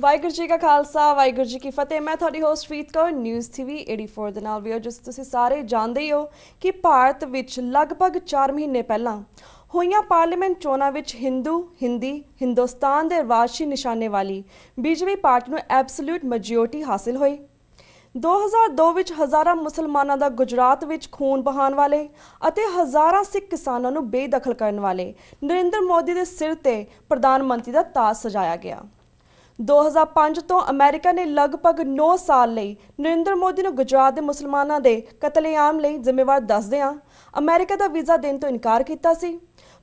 ਵਾਹਿਗੁਰੂ ਜੀ ਕਾ ਖਾਲਸਾ ਵਾਹਿਗੁਰੂ ਜੀ ਕੀ ਫਤਿਹ। ਮੈਂ ਤੁਹਾਡੀ ਹੋਸਟ ਪ੍ਰੀਤ ਕੌਰ ਨਿਊਜ਼ ਟੀਵੀ 84 ਦੇ ਨਾਲ ਵੀਓ। ਜਿਸ ਤੁਸੀਂ ਸਾਰੇ ਜਾਣਦੇ ਹੀ ਹੋ ਕਿ ਭਾਰਤ ਵਿੱਚ ਲਗਭਗ 4 ਮਹੀਨੇ ਪਹਿਲਾਂ ਹੋਈਆਂ ਪਾਰਲੀਮੈਂਟ ਚੋਣਾਂ ਵਿੱਚ ਹਿੰਦੁਸਤਾਨ ਦੇ ਰਾਸ਼ਟਰੀ ਨਿਸ਼ਾਨੇ ਵਾਲੀ ਬੀਜੇਪੀ ਪਾਰਟੀ ਨੂੰ ਐਬਸੋਲੂਟ ਮੈਜੋਰਟੀ ਹਾਸਿਲ ਹੋਈ। 2002 ਵਿੱਚ ਹਜ਼ਾਰਾਂ ਮੁਸਲਮਾਨਾਂ ਦਾ ਗੁਜਰਾਤ ਵਿੱਚ ਖੂਨ ਬਹਾਉਣ ਵਾਲੇ ਅਤੇ ਹਜ਼ਾਰਾਂ ਸਿੱਖ ਕਿਸਾਨਾਂ ਨੂੰ ਬੇਦਖਲ ਕਰਨ ਵਾਲੇ ਨਰਿੰਦਰ ਮੋਦੀ ਦੇ ਸਿਰ ਤੇ ਪ੍ਰਧਾਨ ਮੰਤਰੀ ਦਾ ਤਾਜ ਸਜਾਇਆ ਗਿਆ। 2005 ਤੋਂ ਅਮਰੀਕਾ ਨੇ ਲਗਭਗ 9 ਸਾਲ ਲਈ ਨਰਿੰਦਰ ਮੋਦੀ ਨੂੰ ਗੁਜਰਾਤ ਦੇ ਮੁਸਲਮਾਨਾਂ ਦੇ ਕਤਲੇਆਮ ਲਈ ਜ਼ਿੰਮੇਵਾਰ ਦੱਸਦਿਆਂ ਅਮਰੀਕਾ ਦਾ ਵੀਜ਼ਾ ਦੇਣ ਤੋਂ ਇਨਕਾਰ ਕੀਤਾ ਸੀ।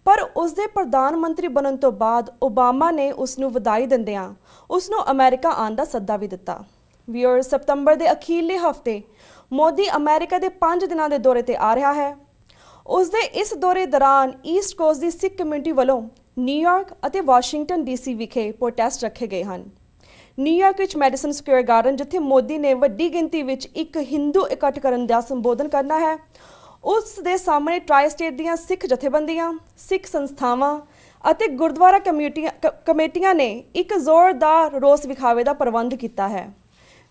ਪਰ ਉਸ ਦੇ ਪ੍ਰਧਾਨ ਮੰਤਰੀ ਬਣਨ ਤੋਂ ਬਾਅਦ ਓਬਾਮਾ ਨੇ ਉਸ ਨੂੰ ਵਧਾਈ ਦਿੰਦਿਆਂ ਉਸ ਨੂੰ ਅਮਰੀਕਾ ਆਉਣ ਦਾ ਸੱਦਾ ਵੀ ਦਿੱਤਾ। ਵੀਅਰਸ, ਸਤੰਬਰ ਦੇ ਅਖੀਰਲੇ ਹਫ਼ਤੇ ਮੋਦੀ ਅਮਰੀਕਾ ਦੇ 5 ਦਿਨਾਂ ਦੇ ਦੌਰੇ ਤੇ ਆ ਰਿਹਾ ਹੈ। ਉਸ ਦੇ ਇਸ ਦੌਰੇ ਦੌਰਾਨ ਈਸਟ ਕੋਸਟ ਦੀ ਸਿੱਖ ਕਮਿਊਨਿਟੀ ਵੱਲੋਂ ਨਿਊਯਾਰਕ ਅਤੇ ਵਾਸ਼ਿੰਗਟਨ ਡੀਸੀ ਵਿਖੇ ਪ੍ਰੋਟੈਸਟ ਰੱਖੇ ਗਏ ਹਨ। ਨਿਊਯਾਰਕ ਵਿੱਚ ਮੈਡੀਸਨ ਸਕੁਅਰ ਗਾਰਡਨ, ਜਿੱਥੇ ਮੋਦੀ ਨੇ ਵੱਡੀ ਗਿਣਤੀ ਵਿੱਚ ਇੱਕ ਹਿੰਦੂ ਇਕੱਠ ਕਰਨ ਦਾ ਸੰਬੋਧਨ ਕਰਨਾ ਹੈ, ਉਸ ਦੇ ਸਾਹਮਣੇ ਟ੍ਰਾਈ ਸਟੇਟ ਦੀਆਂ ਸਿੱਖ ਜਥੇਬੰਦੀਆਂ, ਸਿੱਖ ਸੰਸਥਾਵਾਂ ਅਤੇ ਗੁਰਦੁਆਰਾ ਕਮੇਟੀਆਂ ਨੇ ਇੱਕ ਜ਼ੋਰਦਾਰ ਰੋਸ ਵਿਖਾਵੇ ਦਾ ਪ੍ਰਬੰਧ ਕੀਤਾ ਹੈ।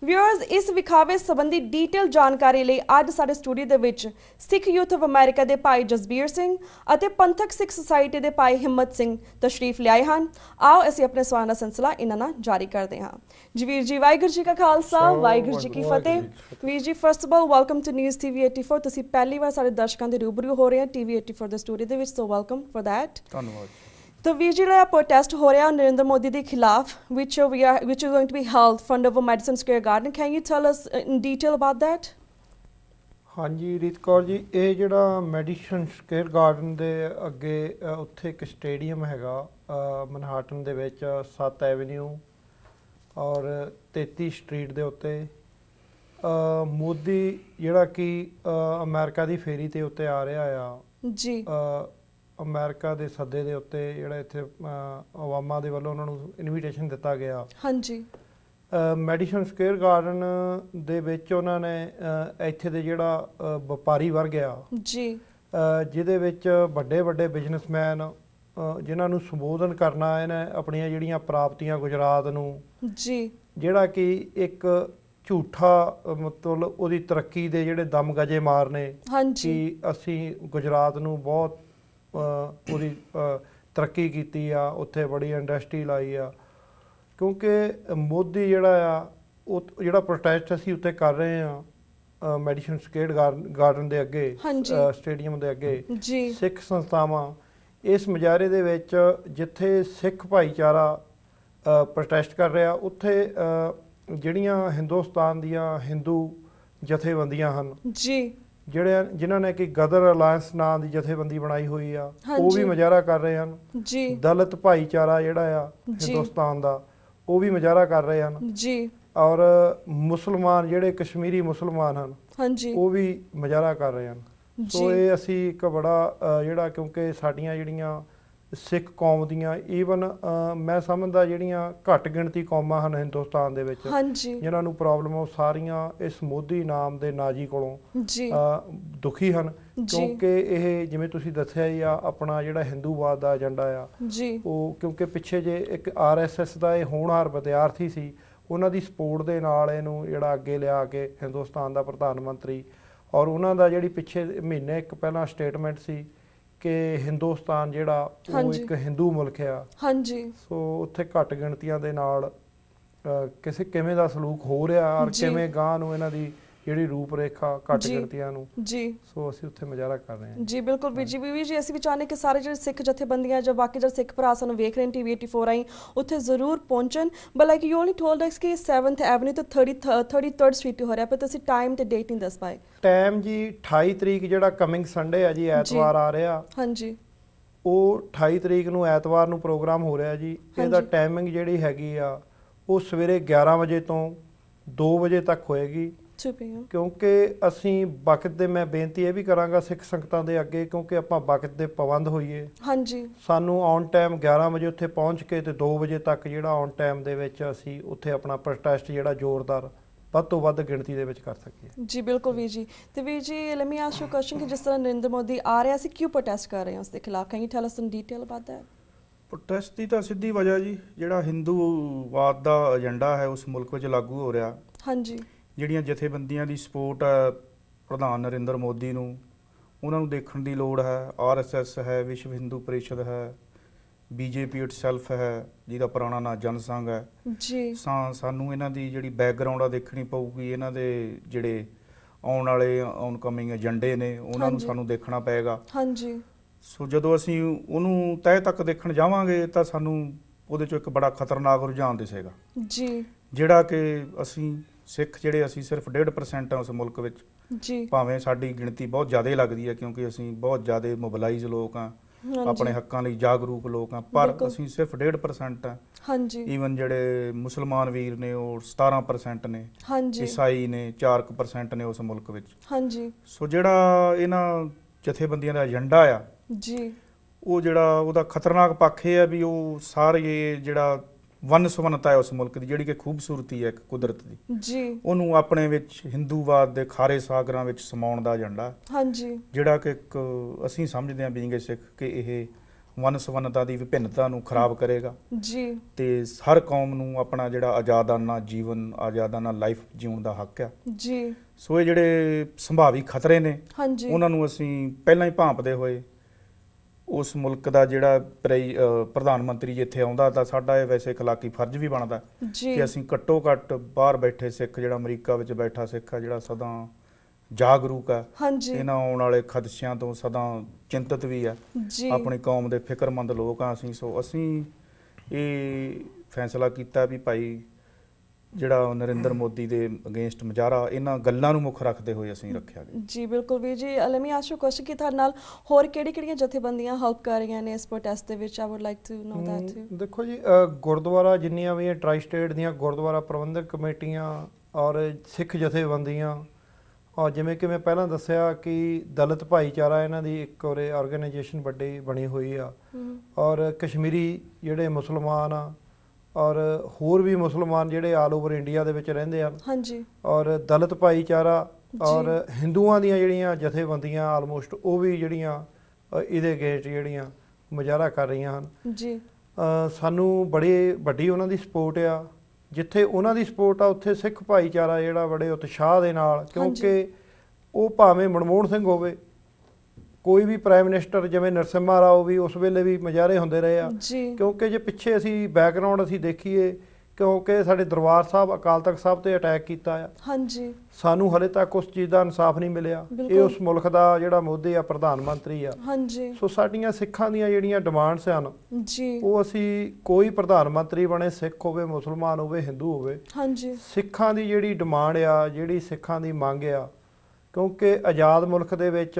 ਵਿਊਅਰਸ, ਇਸ ਵਿਖਾਵੇ ਸੰਬੰਧੀ ਡੀਟੇਲ ਜਾਣਕਾਰੀ ਲਈ ਅੱਜ ਸਾਡੇ ਸਟੂਡੀਓ ਦੇ ਵਿੱਚ ਸਿੱਖ ਯੂਥ ਆਫ ਅਮਰੀਕਾ ਦੇ ਭਾਈ ਜਸਬੀਰ ਸਿੰਘ ਅਤੇ ਪੰਥਕ ਸਿੱਖ ਸੁਸਾਇਟੀ ਦੇ ਭਾਈ ਹਿੰਮਤ ਸਿੰਘ ਤਸ਼ਰੀਫ ਲਿਆਏ ਹਨ। ਆਓ ਅਸੀਂ ਆਪਣੇ ਸਵਾਲਾਂ ਦਾ ਸਿਲਸਿਲਾ ਇਹਨਾਂ ਨਾਲ ਜਾਰੀ ਕਰਦੇ ਹਾਂ। ਜੀ ਵੀਰ ਜੀ, ਵਾਹਿਗੁਰੂ ਜੀ ਕਾ ਖਾਲਸਾ ਵਾਹਿਗੁਰੂ ਜੀ ਕੀ ਫਤਿਹ। ਵੀਰ ਜੀ, first of all welcome to news TV 84। ਤੁਸੀਂ ਪਹਿਲੀ ਵਾਰ ਸਾਡੇ ਦਰਸ਼ਕਾਂ ਦੇ ਰੂਬਰੂ ਹੋ ਰਹੇ ਹੋ ਟੀਵੀ 84 ਦੇ ਸਟੂਡੀਓ ਦੇ ਵਿੱਚ, ਸੋ ਵੈਲਕਮ ਫॉर दैट। ਧੰਨਵਾਦ। तो वीर जी, प्रोटेस्ट हो रहा है नरेंद्र मोदी के खिलाफ which is going to be held front of a Madison Square Garden. Can you tell us in detail about that? ਹਾਂਜੀ ਰੀਤ ਕੌਰ ਜੀ, ਇਹ ਜਿਹੜਾ ਮੈਡੀਸਨ ਸਕੁਅਰ ਗਾਰਡਨ ਦੇ ਅੱਗੇ ਉੱਥੇ ਇੱਕ ਸਟੇਡੀਅਮ ਹੈਗਾ ਮਨਹਾਟਨ ਦੇ ਵਿੱਚ 7 ਐਵਨਿਊ ਔਰ 33 ਸਟਰੀਟ ਦੇ ਉੱਤੇ ਮੋਦੀ ਜਿਹੜਾ ਕਿ ਅਮਰੀਕਾ ਦੀ ਫੇਰੀ ਤੇ ਉੱਤੇ ਆ ਰਿਹਾ ਆ ਜੀ। ਅਮਰੀਕਾ ਦੇ ਸੱਦੇ ਦੇ ਉੱਤੇ ਜਿਹੜਾ ਇੱਥੇ ਓਬਾਮਾ ਦੇ ਵੱਲੋਂ ਉਹਨਾਂ ਨੂੰ ਇਨਵੀਟੇਸ਼ਨ ਦਿੱਤਾ ਗਿਆ। ਹਾਂਜੀ। ਮੈਡੀਸਨ ਸਕੁਅਰ ਗਾਰਡਨ ਦੇ ਵਿੱਚ ਉਹਨਾਂ ਨੇ ਇੱਥੇ ਦੇ ਜਿਹੜਾ ਵਪਾਰੀ ਵਰਗ ਆ ਜੀ, ਜਿਹਦੇ ਵਿੱਚ ਵੱਡੇ ਵੱਡੇ ਬਿਜ਼ਨਸਮੈਨ ਜਿਨ੍ਹਾਂ ਨੂੰ ਸੰਬੋਧਨ ਕਰਨਾ ਇਹਨੇ ਆਪਣੀਆਂ ਜਿਹੜੀਆਂ ਪ੍ਰਾਪਤੀਆਂ ਗੁਜਰਾਤ ਨੂੰ ਜੀ, ਜਿਹੜਾ ਕਿ ਇੱਕ ਝੂਠਾ ਮਤਲਬ ਉਹਦੀ ਤਰੱਕੀ ਦੇ ਜਿਹੜੇ ਦਮ ਗਜੇ ਮਾਰਨੇ ਕਿ ਅਸੀਂ ਗੁਜਰਾਤ ਨੂੰ ਬਹੁਤ ਉਹਦੀ ਤਰੱਕੀ ਕੀਤੀ ਆ, ਉੱਥੇ ਬੜੀ ਇੰਡਸਟਰੀ ਲਾਈ ਆ। ਕਿਉਂਕਿ ਮੋਦੀ ਜਿਹੜਾ ਆ ਉਹ ਜਿਹੜਾ ਪ੍ਰੋਟੈਸਟ ਅਸੀਂ ਉੱਤੇ ਕਰ ਰਹੇ ਆ ਮੈਡੀਸਨ ਸਕੁਅਰ ਗਾਰਡਨ ਦੇ ਅੱਗੇ, ਸਟੇਡੀਅਮ ਦੇ ਅੱਗੇ, ਸਿੱਖ ਸੰਸਥਾਵਾਂ ਇਸ ਮੁਜ਼ਾਹਰੇ ਦੇ ਵਿੱਚ ਜਿੱਥੇ ਸਿੱਖ ਭਾਈਚਾਰਾ ਪ੍ਰੋਟੈਸਟ ਕਰ ਰਿਹਾ, ਉੱਥੇ ਜਿਹੜੀਆਂ ਹਿੰਦੁਸਤਾਨ ਦੀਆਂ ਹਿੰਦੂ ਜਥੇਬੰਦੀਆਂ ਹਨ ਜੀ, ਜਿਨ੍ਹਾਂ ਨੇ ਕਿ ਗਦਰ ਅਲਾਇੰਸ ਨਾਂ ਦੀ ਜਥੇਬੰਦੀ ਬਣਾਈ ਹੋਈ ਆ, ਉਹ ਵੀ ਮੁਜ਼ਾਹਰਾ ਕਰ ਰਹੇ ਹਨ ਜੀ। ਦਲਿਤ ਭਾਈਚਾਰਾ ਜਿਹੜਾ ਆ ਹਿੰਦੁਸਤਾਨ ਦਾ, ਉਹ ਵੀ ਮੁਜ਼ਾਹਰਾ ਕਰ ਰਹੇ ਹਨ ਜੀ। ਔਰ ਮੁਸਲਮਾਨ ਜਿਹੜੇ ਕਸ਼ਮੀਰੀ ਮੁਸਲਮਾਨ ਹਨ ਉਹ ਵੀ ਮੁਜ਼ਾਹਰਾ ਕਰ ਰਹੇ ਹਨ। ਸੋ ਇਹ ਅਸੀਂ ਇੱਕ ਬੜਾ ਜਿਹੜਾ, ਕਿਉਂਕਿ ਸਾਡੀਆਂ ਜਿਹੜੀਆਂ ਸਿੱਖ ਕੌਮ ਦੀਆਂ ਈਵਨ ਮੈਂ ਸਮਝਦਾ ਜਿਹੜੀਆਂ ਘੱਟ ਗਿਣਤੀ ਕੌਮਾਂ ਹਨ ਹਿੰਦੁਸਤਾਨ ਦੇ ਵਿੱਚ ਜਿਨ੍ਹਾਂ ਨੂੰ ਪ੍ਰੋਬਲਮ, ਉਹ ਸਾਰੀਆਂ ਇਸ ਮੋਦੀ ਨਾਮ ਦੇ ਨਾਜੀ ਕੋਲੋਂ ਦੁਖੀ ਹਨ। ਕਿਉਂਕਿ ਇਹ ਜਿਵੇਂ ਤੁਸੀਂ ਦੱਸਿਆ ਹੀ ਆ, ਆਪਣਾ ਜਿਹੜਾ ਹਿੰਦੂਵਾਦ ਦਾ ਏਜੰਡਾ ਆ ਉਹ, ਕਿਉਂਕਿ ਪਿੱਛੇ ਜੇ ਇੱਕ RSS ਦਾ ਇਹ ਹੋਣਹਾਰ ਵਿਦਿਆਰਥੀ ਸੀ, ਉਹਨਾਂ ਦੀ ਸਪੋਰਟ ਦੇ ਨਾਲ ਇਹਨੂੰ ਜਿਹੜਾ ਅੱਗੇ ਲਿਆ ਕੇ ਹਿੰਦੁਸਤਾਨ ਦਾ ਪ੍ਰਧਾਨ ਮੰਤਰੀ, ਔਰ ਉਹਨਾਂ ਦਾ ਜਿਹੜੀ ਪਿੱਛੇ ਮਹੀਨੇ ਇੱਕ ਪਹਿਲਾਂ ਸਟੇਟਮੈਂਟ ਸੀ ਕਿ ਹਿੰਦੁਸਤਾਨ ਜਿਹੜਾ ਉਹ ਇੱਕ ਹਿੰਦੂ ਮੁਲਕ ਆ। ਸੋ ਉੱਥੇ ਘੱਟ ਗਿਣਤੀਆਂ ਦੇ ਨਾਲ ਕਿਵੇਂ ਦਾ ਸਲੂਕ ਹੋ ਰਿਹਾ ਔਰ ਕਿਵੇਂ ਗਾਂ ਨੂੰ ਇਹਨਾਂ ਦੀ ਜਿਹੜੀ ਰੂਪ ਰੇਖਾ ਘੱਟ ਗਿਣਤੀਆਂ ਨੂੰ ਜੀ, ਸੋ ਅਸੀਂ ਉੱਥੇ ਮੁਜ਼ਾਹਰਾ ਕਰ ਰਹੇ ਹਾਂ ਜੀ। ਬਿਲਕੁਲ ਵੀਰ ਜੀ, ਅਸੀਂ ਵੀ ਚਾਹੁੰਦੇ ਕਿ ਸਾਰੇ ਜਿਹੜੇ ਸਿੱਖ ਜਥੇਬੰਦੀਆਂ ਜਾਂ ਬਾਕੀ ਜਿਹੜੇ ਸਿੱਖ ਭਰਾ ਸਾਨੂੰ ਵੇਖ ਰਹੇ ਨੇ ਟੀਵੀ 84 ਰਾਹੀਂ, ਉੱਥੇ ਜ਼ਰੂਰ ਪਹੁੰਚਣ। But like you only told ਅਸ ਕਿ 7th ਐਵਨਿਊ ਤੋਂ 33rd ਸਟਰੀਟ ਹੋ ਰਿਹਾ, ਪਰ ਤੁਸੀਂ ਟਾਈਮ ਤੇ ਡੇਟ ਨਹੀਂ ਦੱਸ ਪਾਏ। ਟਾਈਮ ਜੀ 28 ਤਰੀਕ ਜਿਹੜਾ ਕਮਿੰਗ ਸੰਡੇ ਆ ਜੀ, ਐਤਵਾਰ ਆ ਰਿਹਾ ਹਾਂਜੀ, ਉਹ 28 ਤਰੀਕ ਨੂੰ ਐਤਵਾਰ ਨੂੰ ਪ੍ਰੋਗਰਾਮ ਹੋ ਰਿਹਾ ਜੀ। ਇਹਦਾ ਟਾਈਮਿੰਗ ਜਿਹੜੀ ਹੈਗੀ ਆ ਉਹ ਸਵੇਰੇ 11 ਵਜੇ ਤੋਂ 2 ਵਜੇ ਤੱਕ ਹੋਏਗੀ। ਕਿਉਂਕਿ ਅਸੀਂ ਵਕਤ ਦੇ, ਮੈਂ ਬੇਨਤੀ ਇਹ ਵੀ ਕਰਾਂਗਾ ਸਿੱਖ ਸੰਗਤਾਂ ਦੇ ਅੱਗੇ, ਕਿਉਂਕਿ ਆਪਾਂ ਵਕਤ ਦੇ ਪਾਬੰਦ ਹੋਈਏ। ਹਾਂਜੀ, ਸਾਨੂੰ ਔਨ ਟਾਈਮ 11 ਵਜੇ ਉੱਥੇ ਪਹੁੰਚ ਕੇ ਤੇ 2 ਵਜੇ ਤੱਕ ਜਿਹੜਾ ਔਨ ਟਾਈਮ ਦੇ ਵਿੱਚ ਅਸੀਂ ਉੱਥੇ ਆਪਣਾ ਪ੍ਰੋਟੈਸਟ ਜਿਹੜਾ ਜ਼ੋਰਦਾਰ ਵੱਧ ਤੋਂ ਵੱਧ ਗਿਣਤੀ ਦੇ ਵਿੱਚ ਕਰ ਸਕੀਏ ਜੀ। ਬਿਲਕੁਲ ਵੀਰ ਜੀ। ਤੇ ਵੀਰ ਜੀ, let me ask you question ਕਿ ਜਿਸ ਤਰ੍ਹਾਂ ਨਰਿੰਦਰ ਮੋਦੀ ਆ ਰਿਹਾ ਸੀ, ਕਿਉਂ ਪ੍ਰੋਟੈਸਟ ਕਰ ਰਹੇ ਹੋ ਉਸ ਦੇ ਖਿਲਾਫ? Can you tell us in detail about that? Protest ਦੀ ਤਾਂ ਸਿੱਧੀ ਵਜ੍ਹਾ ਜੀ ਜਿਹੜਾ ਹਿੰਦੂਵਾਦ ਦਾ ਏਜੰਡਾ ਹੈ ਉਸ ਮੁਲਕ ਵਿੱਚ ਲਾਗੂ ਹੋ ਰਿਹਾ। ਹਾਂਜੀ। ਜਿਹੜੀਆਂ ਜਥੇਬੰਦੀਆਂ ਦੀ ਸਪੋਰਟ ਹੈ ਪ੍ਰਧਾਨ ਨਰਿੰਦਰ ਮੋਦੀ ਨੂੰ, ਉਹਨਾਂ ਨੂੰ ਦੇਖਣ ਦੀ ਲੋੜ ਹੈ। RSS ਹੈ, ਵਿਸ਼ਵ ਹਿੰਦੂ ਪਰਿਸ਼ਦ ਹੈ, BJP ਇਟਸੈਲਫ ਹੈ ਜਿਹਦਾ ਪੁਰਾਣਾ ਨਾਂ ਜਨਸੰਘ ਹੈ ਜੀ। ਸਾਨੂੰ ਇਹਨਾਂ ਦੀ ਜਿਹੜੀ ਬੈਕਗਰਾਊਂਡ ਆ ਦੇਖਣੀ ਪਊਗੀ। ਇਹਨਾਂ ਦੇ ਜਿਹੜੇ ਆਉਣ ਵਾਲੇ ਆਨਕਮਿੰਗ ਏਜੰਡੇ ਨੇ ਉਹਨਾਂ ਨੂੰ ਸਾਨੂੰ ਦੇਖਣਾ ਪਏਗਾ। ਹਾਂਜੀ। ਸੋ ਜਦੋਂ ਅਸੀਂ ਉਹਨੂੰ ਤਹਿ ਤੱਕ ਦੇਖਣ ਜਾਵਾਂਗੇ ਤਾਂ ਸਾਨੂੰ ਉਹਦੇ 'ਚੋਂ ਇੱਕ ਬੜਾ ਖਤਰਨਾਕ ਰੁਝਾਨ ਦਿਸੇਗਾ ਜੀ, ਜਿਹੜਾ ਕਿ ਅਸੀਂ ਸਿੱਖ ਜਿਹੜੇ ਅਸੀਂ ਸਿਰਫ 1.5% ਆ ਉਸ ਮੁਲਕ ਵਿੱਚ। ਜੀ। ਭਾਵੇਂ ਸਾਡੀ ਗਿਣਤੀ ਬਹੁਤ ਜ਼ਿਆਦਾ ਲੱਗਦੀ ਹੈ ਕਿਉਂਕਿ ਅਸੀਂ ਬਹੁਤ ਜ਼ਿਆਦਾ ਮੋਬਿਲਾਈਜ਼ ਲੋਕ ਹਾਂ, ਆਪਣੇ ਹੱਕਾਂ ਲਈ ਜਾਗਰੂਕ ਲੋਕ ਹਾਂ, ਪਰ ਅਸੀਂ ਸਿਰਫ 1.5% ਆ। ਹਾਂਜੀ। ਈਵਨ ਜਿਹੜੇ ਮੁਸਲਮਾਨ ਵੀਰ ਨੇ ਉਹ 17% ਨੇ, ਹਾਂਜੀ। ਈਸਾਈ ਨੇ 4% ਨੇ ਉਸ ਮੁਲਕ ਵਿੱਚ। ਹਾਂਜੀ। ਸੋ ਜਿਹੜਾ ਇਹਨਾਂ ਜਥੇਬੰਦੀਆਂ ਦਾ ਏਜੰਡਾ ਆ ਜੀ, ਉਹ ਜਿਹੜਾ ਉਹਦਾ ਖਤਰਨਾਕ ਪੱਖ ਇਹ ਹੈ ਵੀ ਉਹ ਸਾਰੇ ਜਿਹੜਾ ਵੰਨ-ਸੁਵੰਨਤਾ ਹੈ ਉਸ ਮੁਲਕ ਦੀ, ਜਿਹੜੀ ਕਿ ਖੂਬਸੂਰਤੀ ਹੈ ਇੱਕ ਕੁਦਰਤ ਦੀ, ਜੀ, ਉਹਨੂੰ ਆਪਣੇ ਵਿੱਚ ਹਿੰਦੂਵਾਦ ਦੇ ਖਾਰੇ ਸਾਗਰਾਂ ਵਿੱਚ ਸਮਾਉਣ ਦਾ ਏਜੰਡਾ। ਹਾਂਜੀ। ਜਿਹੜਾ ਕਿ ਇੱਕ ਅਸੀਂ ਸਮਝਦੇ ਹਾਂ ਬੀਇੰਗ ਏ ਸਿੱਖ ਕਿ ਇਹ ਵੰਨ-ਸੁਵੰਨਤਾ ਦੀ ਵਿਭਿੰਨਤਾ ਨੂੰ ਖਰਾਬ ਕਰੇਗਾ। ਜੀ। ਤੇ ਹਰ ਕੌਮ ਨੂੰ ਆਪਣਾ ਜਿਹੜਾ ਆਜ਼ਾਦਾਨਾ ਜੀਵਨ, ਆਜ਼ਾਦਾਨਾ ਲਾਈਫ ਜਿਉਣ ਦਾ ਹੱਕ ਆ। ਜੀ। ਸੋ ਇਹ ਜਿਹੜੇ ਸੰਭਾਵੀ ਖਤਰੇ ਨੇ ਉਹਨਾਂ ਨੂੰ ਅਸੀਂ ਪਹਿਲਾਂ ਹੀ ਭਾਂਪਦੇ ਹੋਏ ਉਸ ਮੁਲਕ ਦਾ ਜਿਹੜਾ ਪ੍ਰਧਾਨ ਮੰਤਰੀ ਜਿੱਥੇ ਆਉਂਦਾ ਤਾਂ ਸਾਡਾ ਇਹ ਵੈਸੇ ਇਖਲਾਕੀ ਫਰਜ਼ ਵੀ ਬਣਦਾ ਕਿ ਅਸੀਂ ਘੱਟੋ ਘੱਟ ਬਾਹਰ ਬੈਠੇ ਸਿੱਖ, ਜਿਹੜਾ ਅਮਰੀਕਾ ਵਿੱਚ ਬੈਠਾ ਸਿੱਖ ਆ ਜਿਹੜਾ ਸਦਾ ਜਾਗਰੂਕ ਆ, ਇਹਨਾਂ ਆਉਣ ਵਾਲੇ ਖਦਸ਼ਿਆਂ ਤੋਂ ਸਦਾ ਚਿੰਤਤ ਵੀ ਆ, ਆਪਣੀ ਕੌਮ ਦੇ ਫਿਕਰਮੰਦ ਲੋਕ ਆ ਅਸੀਂ। ਸੋ ਅਸੀਂ ਇਹ ਫੈਸਲਾ ਕੀਤਾ ਵੀ ਭਾਈ ਜਿਹੜਾ ਨਰਿੰਦਰ ਮੋਦੀ ਦੇ ਅਗੇਂਸਟ ਮੁਜ਼ਾਹਰਾ ਇਹਨਾਂ ਗੱਲਾਂ ਨੂੰ ਮੁੱਖ ਰੱਖਦੇ ਹੋਏ ਅਸੀਂ ਰੱਖਿਆ ਗਿਆ। ਜੀ ਬਿਲਕੁਲ ਵੀਰ ਜੀ। Let me ask you question ਕਿ ਤੁਹਾਡੇ ਨਾਲ ਹੋਰ ਕਿਹੜੀਆਂ ਜਥੇਬੰਦੀਆਂ ਹੈਲਪ ਕਰ ਰਹੀਆਂ ਨੇ ਇਸ ਪ੍ਰੋਟੈਸਟ ਦੇ ਵਿੱਚ? I would like to know that too. ਦੇਖੋ ਜੀ, ਗੁਰਦੁਆਰਾ ਜਿੰਨੀਆਂ ਵੀ ਟਰਾਈ ਸਟੇਟ ਦੀਆਂ ਗੁਰਦੁਆਰਾ ਪ੍ਰਬੰਧਕ ਕਮੇਟੀਆਂ ਔਰ ਸਿੱਖ ਜਥੇਬੰਦੀਆਂ, ਔਰ ਜਿਵੇਂ ਕਿ ਮੈਂ ਪਹਿਲਾਂ ਦੱਸਿਆ ਕਿ ਦਲਿਤ ਭਾਈਚਾਰਾ ਇਹਨਾਂ ਦੀ ਇੱਕ ਔਰ ਆਰਗੇਨਾਈਜੇਸ਼ਨ ਵੱਡੀ ਬਣੀ ਹੋਈ ਆ, ਔਰ ਕਸ਼ਮੀਰੀ ਜਿਹੜੇ ਮੁਸਲਮਾਨ ਆ ਔਰ ਹੋਰ ਵੀ ਮੁਸਲਮਾਨ ਜਿਹੜੇ ਆਲ ਓਵਰ ਇੰਡੀਆ ਦੇ ਵਿੱਚ ਰਹਿੰਦੇ ਹਨ। ਹਾਂਜੀ। ਔਰ ਦਲਿਤ ਭਾਈਚਾਰਾ ਔਰ ਹਿੰਦੂਆਂ ਦੀਆਂ ਜਿਹੜੀਆਂ ਜਥੇਬੰਦੀਆਂ ਆਲਮੋਸਟ ਉਹ ਵੀ ਜਿਹੜੀਆਂ ਇਹਦੇ ਅਗੇਂਸਟ ਜਿਹੜੀਆਂ ਮੁਜ਼ਾਹਰਾ ਕਰ ਰਹੀਆਂ ਹਨ। ਜੀ। ਸਾਨੂੰ ਬੜੀ ਵੱਡੀ ਉਹਨਾਂ ਦੀ ਸਪੋਰਟ ਆ। ਜਿੱਥੇ ਉਹਨਾਂ ਦੀ ਸਪੋਰਟ ਆ ਉੱਥੇ ਸਿੱਖ ਭਾਈਚਾਰਾ ਜਿਹੜਾ ਬੜੇ ਉਤਸ਼ਾਹ ਦੇ ਨਾਲ, ਕਿਉਂਕਿ ਉਹ ਭਾਵੇਂ ਮਨਮੋਹਨ ਸਿੰਘ ਹੋਵੇ, ਕੋਈ ਵੀ ਪ੍ਰਾਈਮ ਮਿਨਿਸਟਰ, ਜਿਵੇਂ ਨਰਸਿਮਹਾ ਰਾਓ ਵੀ ਉਸ ਵੇਲੇ ਵੀ ਮੁਜ਼ਾਹਰੇ ਹੁੰਦੇ ਰਹੇ ਆ। ਕਿਉਂਕਿ ਜੇ ਪਿੱਛੇ ਅਸੀਂ ਬੈਕਗਰਾਊਂਡ ਅਸੀਂ ਦੇਖੀਏ, ਕਿਉਂਕਿ ਸਾਡੇ ਦਰਬਾਰ ਸਾਹਿਬ ਅਕਾਲ ਤਖਤ ਸਾਹਿਬ ਤੇ ਅਟੈਕ ਕੀਤਾ ਆ। ਹਾਂਜੀ। ਸਾਨੂੰ ਹਲੇ ਤੱਕ ਉਸ ਚੀਜ਼ ਦਾ ਇਨਸਾਫ ਨਹੀਂ ਮਿਲਿਆ। ਇਹ ਉਸ ਮੁਲਕ ਦਾ ਜਿਹੜਾ ਮੋਦੀ ਆ ਪ੍ਰਧਾਨ ਮੰਤਰੀ ਆ। ਹਾਂਜੀ। ਸੋ ਸਾਡੀਆਂ ਸਿੱਖਾਂ ਦੀਆਂ ਜਿਹੜੀਆਂ ਡਿਮਾਂਡਸ ਹਨ ਜੀ, ਉਹ ਅਸੀਂ ਕੋਈ ਪ੍ਰਧਾਨ ਮੰਤਰੀ ਬਣੇ, ਸਿੱਖ ਹੋਵੇ, ਮੁਸਲਮਾਨ ਹੋਵੇ, ਹਿੰਦੂ ਹੋਵੇ, ਹਾਂਜੀ, ਸਿੱਖਾਂ ਦੀ ਜਿਹੜੀ ਡਿਮਾਂਡ ਆ, ਜਿਹੜੀ ਸਿੱਖਾਂ ਦੀ ਮੰਗ ਆ, ਕਿਉਂਕਿ ਆਜ਼ਾਦ ਮੁਲਕ ਦੇ ਵਿੱਚ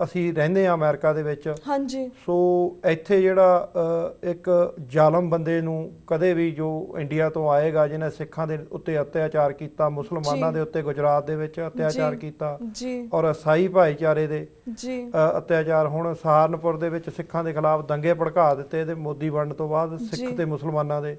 ਅਸੀਂ ਰਹਿੰਦੇ ਹਾਂ ਅਮਰੀਕਾ ਦੇ ਵਿੱਚ। ਹਾਂਜੀ। ਸੋ ਇੱਥੇ ਜਿਹੜਾ ਇੱਕ ਜ਼ਾਲਮ ਬੰਦੇ ਨੂੰ ਕਦੇ ਵੀ ਜੋ ਇੰਡੀਆ ਤੋਂ ਆਏਗਾ, ਜਿਹਨੇ ਸਿੱਖਾਂ ਦੇ ਉੱਤੇ ਅਤਿਆਚਾਰ ਕੀਤਾ, ਮੁਸਲਮਾਨਾਂ ਦੇ ਉੱਤੇ ਗੁਜਰਾਤ ਦੇ ਵਿੱਚ ਅਤਿਆਚਾਰ ਕੀਤਾ, ਔਰ ਈਸਾਈ ਭਾਈਚਾਰੇ ਦੇ ਅਤਿਆਚਾਰ, ਹੁਣ ਸਹਾਰਨਪੁਰ ਦੇ ਵਿੱਚ ਸਿੱਖਾਂ ਦੇ ਖਿਲਾਫ ਦੰਗੇ ਭੜਕਾ ਦਿੱਤੇ ਇਹਦੇ ਮੋਦੀ ਬਣਨ ਤੋਂ ਬਾਅਦ ਸਿੱਖ ਤੇ ਮੁਸਲਮਾਨਾਂ ਦੇ।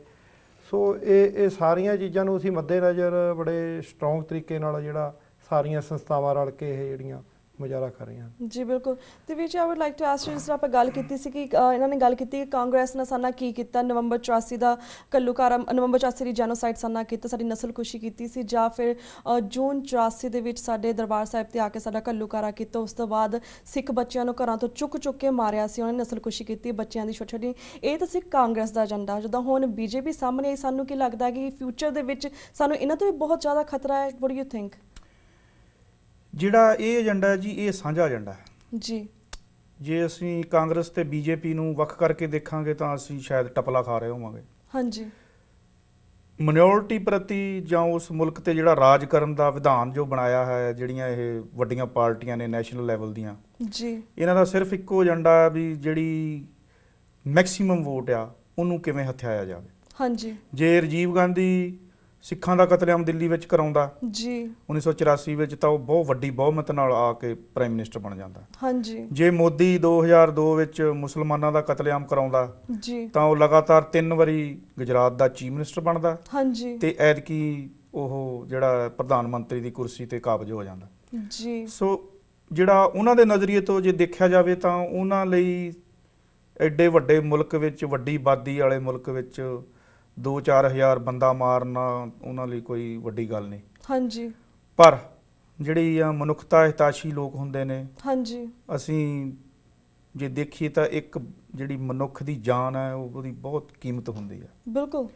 ਸੋ ਇਹ ਸਾਰੀਆਂ ਚੀਜ਼ਾਂ ਨੂੰ ਅਸੀਂ ਮੱਦੇਨਜ਼ਰ ਬੜੇ ਸਟਰੋਂਗ ਤਰੀਕੇ ਨਾਲ ਜਿਹੜਾ ਸਾਰੀਆਂ ਸੰਸਥਾਵਾਂ ਰਲ ਕੇ ਇਹ ਜਿਹੜੀਆਂ ਮੁਜ਼ਾਹਰਾ ਕਰ ਰਹੀਆਂ। ਜੀ ਬਿਲਕੁਲ। ਤੇ ਵਿੱਚ I would like to ask you, ਜਿਸ ਤਰ੍ਹਾਂ ਆਪਾਂ ਗੱਲ ਕੀਤੀ ਸੀ ਕਿ ਇਹਨਾਂ ਨੇ ਗੱਲ ਕੀਤੀ ਕਿ ਕਾਂਗਰਸ ਨੇ ਸਾਡਾ ਕੀ ਕੀਤਾ, ਨਵੰਬਰ 84 ਦਾ ਘੱਲੂਘਾਰਾ, ਨਵੰਬਰ 84 ਦੀ ਜੈਨੋਸਾਈਡ ਸਾਡਾ ਕੀਤਾ, ਸਾਡੀ ਨਸਲਕੁਸ਼ੀ ਕੀਤੀ ਸੀ, ਜਾਂ ਫਿਰ ਜੂਨ 84 ਦੇ ਵਿੱਚ ਸਾਡੇ ਦਰਬਾਰ ਸਾਹਿਬ ਤੇ ਆ ਕੇ ਸਾਡਾ ਘੱਲੂਘਾਰਾ ਕੀਤਾ, ਉਸ ਤੋਂ ਬਾਅਦ ਸਿੱਖ ਬੱਚਿਆਂ ਨੂੰ ਘਰਾਂ ਤੋਂ ਚੁੱਕ ਕੇ ਮਾਰਿਆ ਸੀ, ਉਹਨਾਂ ਨੇ ਨਸਲਕੁਸ਼ੀ ਕੀਤੀ ਬੱਚਿਆਂ ਦੀ ਛੋਟੀ ਛੋਟੀ। ਇਹ ਤਾਂ ਸੀ ਕਾਂਗਰਸ ਦਾ ਏਜੰਡਾ। ਜਦੋਂ ਹੁਣ BJP ਸਾਹਮਣੇ ਆਈ, ਸਾਨੂੰ ਕੀ ਲੱਗਦਾ ਕਿ ਫਿਊਚਰ ਦੇ ਵਿੱਚ ਸਾਨੂੰ ਇਹਨਾਂ ਤੋਂ ਵੀ ਬਹੁਤ ਜ਼ਿਆਦਾ ਖਤਰਾ ਹੈ? What do you think? ਜਿਹੜਾ ਇਹ ਏਜੰਡਾ ਹੈ ਜੀ, ਇਹ ਸਾਂਝਾ ਏਜੰਡਾ ਹੈ ਜੀ। ਜੇ ਅਸੀਂ ਕਾਂਗਰਸ ਤੇ BJP ਨੂੰ ਵੱਖ ਕਰਕੇ ਦੇਖਾਂਗੇ ਤਾਂ ਅਸੀਂ ਸ਼ਾਇਦ ਟਪਲਾ ਖਾ ਰਹੇ ਹੋਵਾਂਗੇ। ਹਾਂਜੀ। ਮਿਨੋਰਟੀ ਪ੍ਰਤੀ ਜਾਂ ਉਸ ਮੁਲਕ ਤੇ ਜਿਹੜਾ ਰਾਜ ਕਰਨ ਦਾ ਵਿਧਾਨ ਜੋ ਬਣਾਇਆ ਹੈ, ਜਿਹੜੀਆਂ ਇਹ ਵੱਡੀਆਂ ਪਾਰਟੀਆਂ ਨੇ ਨੈਸ਼ਨਲ ਲੈਵਲ ਦੀਆਂ ਜੀ, ਇਹਨਾਂ ਦਾ ਸਿਰਫ ਇੱਕੋ ਏਜੰਡਾ ਹੈ ਵੀ ਜਿਹੜੀ ਮੈਕਸਿਮਮ ਵੋਟ ਆ ਉਹਨੂੰ ਕਿਵੇਂ ਹਥਿਆਇਆ ਜਾਵੇ। ਹਾਂਜੀ। ਜੇ ਰਾਜੀਵ ਗਾਂਧੀ ਸਿੱਖਾਂ ਦਾ ਕਤਲੇਆਮ ਦਿੱਲੀ ਵਿੱਚ ਕਰਾਉਂਦਾ ਜੀ 1984 ਵਿੱਚ, ਤਾਂ ਉਹ ਬਹੁਤ ਵੱਡੀ ਬਹੁਮਤ ਨਾਲ ਆ ਕੇ ਪ੍ਰਾਈਮ ਮਿਨਿਸਟਰ ਬਣ ਜਾਂਦਾ। ਹਾਂਜੀ। ਜੇ ਮੋਦੀ 2002 ਵਿੱਚ ਮੁਸਲਮਾਨਾਂ ਦਾ ਕਤਲੇਆਮ ਕਰਾਉਂਦਾ ਜੀ, ਤਾਂ ਉਹ ਲਗਾਤਾਰ 3 ਵਾਰੀ ਗੁਜਰਾਤ ਦਾ ਚੀਫ ਮਿਨਿਸਟਰ ਬਣਦਾ। ਹਾਂਜੀ। ਤੇ ਐਤਕੀ ਉਹ ਜਿਹੜਾ ਪ੍ਰਧਾਨ ਮੰਤਰੀ ਦੀ ਕੁਰਸੀ ਤੇ ਕਾਬਜ ਹੋ ਜਾਂਦਾ ਜੀ। ਸੋ ਜਿਹੜਾ ਉਹਨਾਂ ਦੇ ਨਜ਼ਰੀਏ ਤੋਂ ਜੇ ਦੇਖਿਆ ਜਾਵੇ ਤਾਂ ਉਹਨਾਂ ਲਈ ਐਡੇ ਵੱਡੇ ਮੁਲਕ ਵਿੱਚ, ਵੱਡੀ ਆਬਾਦੀ ਵਾਲੇ ਮੁਲਕ ਵਿੱਚ 2-4 ਹਜ਼ਾਰ ਬੰਦਾ ਮਾਰਨਾ ਉਹਨਾਂ ਲਈ ਕੋਈ ਵੱਡੀ ਗੱਲ ਨਹੀਂ। ਹਾਂਜੀ। ਪਰ ਜਿਹੜੀ ਆ ਮਨੁੱਖਤਾ ਹਿਤਾਸ਼ੀ ਲੋਕ ਹੁੰਦੇ ਨੇ, ਹਾਂਜੀ, ਅਸੀਂ ਜੇ ਦੇਖੀਏ ਤਾਂ ਇੱਕ ਜਿਹੜੀ ਮਨੁੱਖ ਦੀ ਜਾਨ ਹੈ ਉਹਦੀ ਬਹੁਤ ਕੀਮਤ ਹੁੰਦੀ ਹੈ। ਬਿਲਕੁਲ।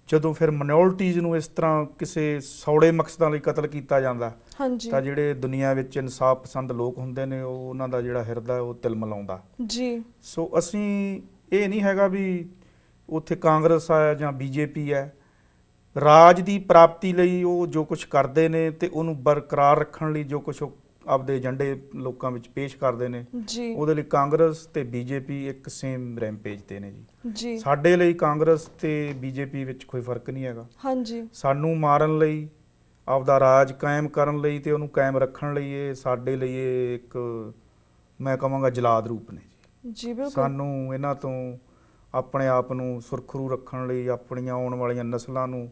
ਜਦੋਂ ਫਿਰ ਮਾਈਨੋਰਟੀਜ਼ ਨੂੰ ਇਸ ਤਰ੍ਹਾਂ ਕਿਸੇ ਸੌੜੇ ਮਕਸਦਾਂ ਲਈ ਕਤਲ ਕੀਤਾ ਜਾਂਦਾ, ਹਾਂਜੀ, ਤਾਂ ਜਿਹੜੇ ਦੁਨੀਆ ਵਿੱਚ ਇਨਸਾਫ ਪਸੰਦ ਲੋਕ ਹੁੰਦੇ ਨੇ ਉਹਨਾਂ ਦਾ ਜਿਹੜਾ ਹਿਰਦਾ ਉਹ ਤਿਲਮਿਲਾਉਂਦਾ ਜੀ। ਸੋ ਅਸੀਂ ਇਹ ਨਹੀਂ ਹੈਗਾ ਵੀ ਉੱਥੇ ਕਾਂਗਰਸ ਆ ਜਾਂ ਬੀਜੇਪੀ ਹੈ, ਰਾਜ ਦੀ ਪ੍ਰਾਪਤੀ ਲਈ ਉਹ ਜੋ ਕੁਝ ਕਰਦੇ ਨੇ ਤੇ ਉਹਨੂੰ ਬਰਕਰਾਰ ਰੱਖਣ ਲਈ ਜੋ ਕੁਝ ਆਪਦੇ ਏਜੰਡੇ ਲੋਕਾਂ ਵਿੱਚ ਪੇਸ਼ ਕਰਦੇ ਨੇ ਜੀ, ਉਹਦੇ ਲਈ ਕਾਂਗਰਸ ਤੇ ਬੀਜੇਪੀ ਇੱਕ ਸੇਮ ਰੈਂਪੇਜ ਤੇ ਨੇ ਜੀ। ਸਾਡੇ ਲਈ ਕਾਂਗਰਸ ਤੇ ਬੀਜੇਪੀ ਵਿੱਚ ਕੋਈ ਫਰਕ ਨਹੀਂ ਹੈਗਾ। ਹਾਂਜੀ। ਸਾਨੂੰ ਮਾਰਨ ਲਈ, ਆਪਦਾ ਰਾਜ ਕਾਇਮ ਕਰਨ ਲਈ ਤੇ ਉਹਨੂੰ ਕਾਇਮ ਰੱਖਣ ਲਈ ਇਹ ਸਾਡੇ ਲਈ ਇਹ ਇੱਕ ਮੈਂ ਕਹਾਂਗਾ ਜਲਾਦ ਰੂਪ ਨੇ ਜੀ। ਬਿਲਕੁਲ। ਸਾਨੂੰ ਇਹਨਾਂ ਤੋਂ ਆਪਣੇ ਆਪ ਨੂੰ ਸੁਰਖਰੂ ਰੱਖਣ ਲਈ, ਆਪਣੀਆਂ ਆਉਣ ਵਾਲੀਆਂ ਨਸਲਾਂ ਨੂੰ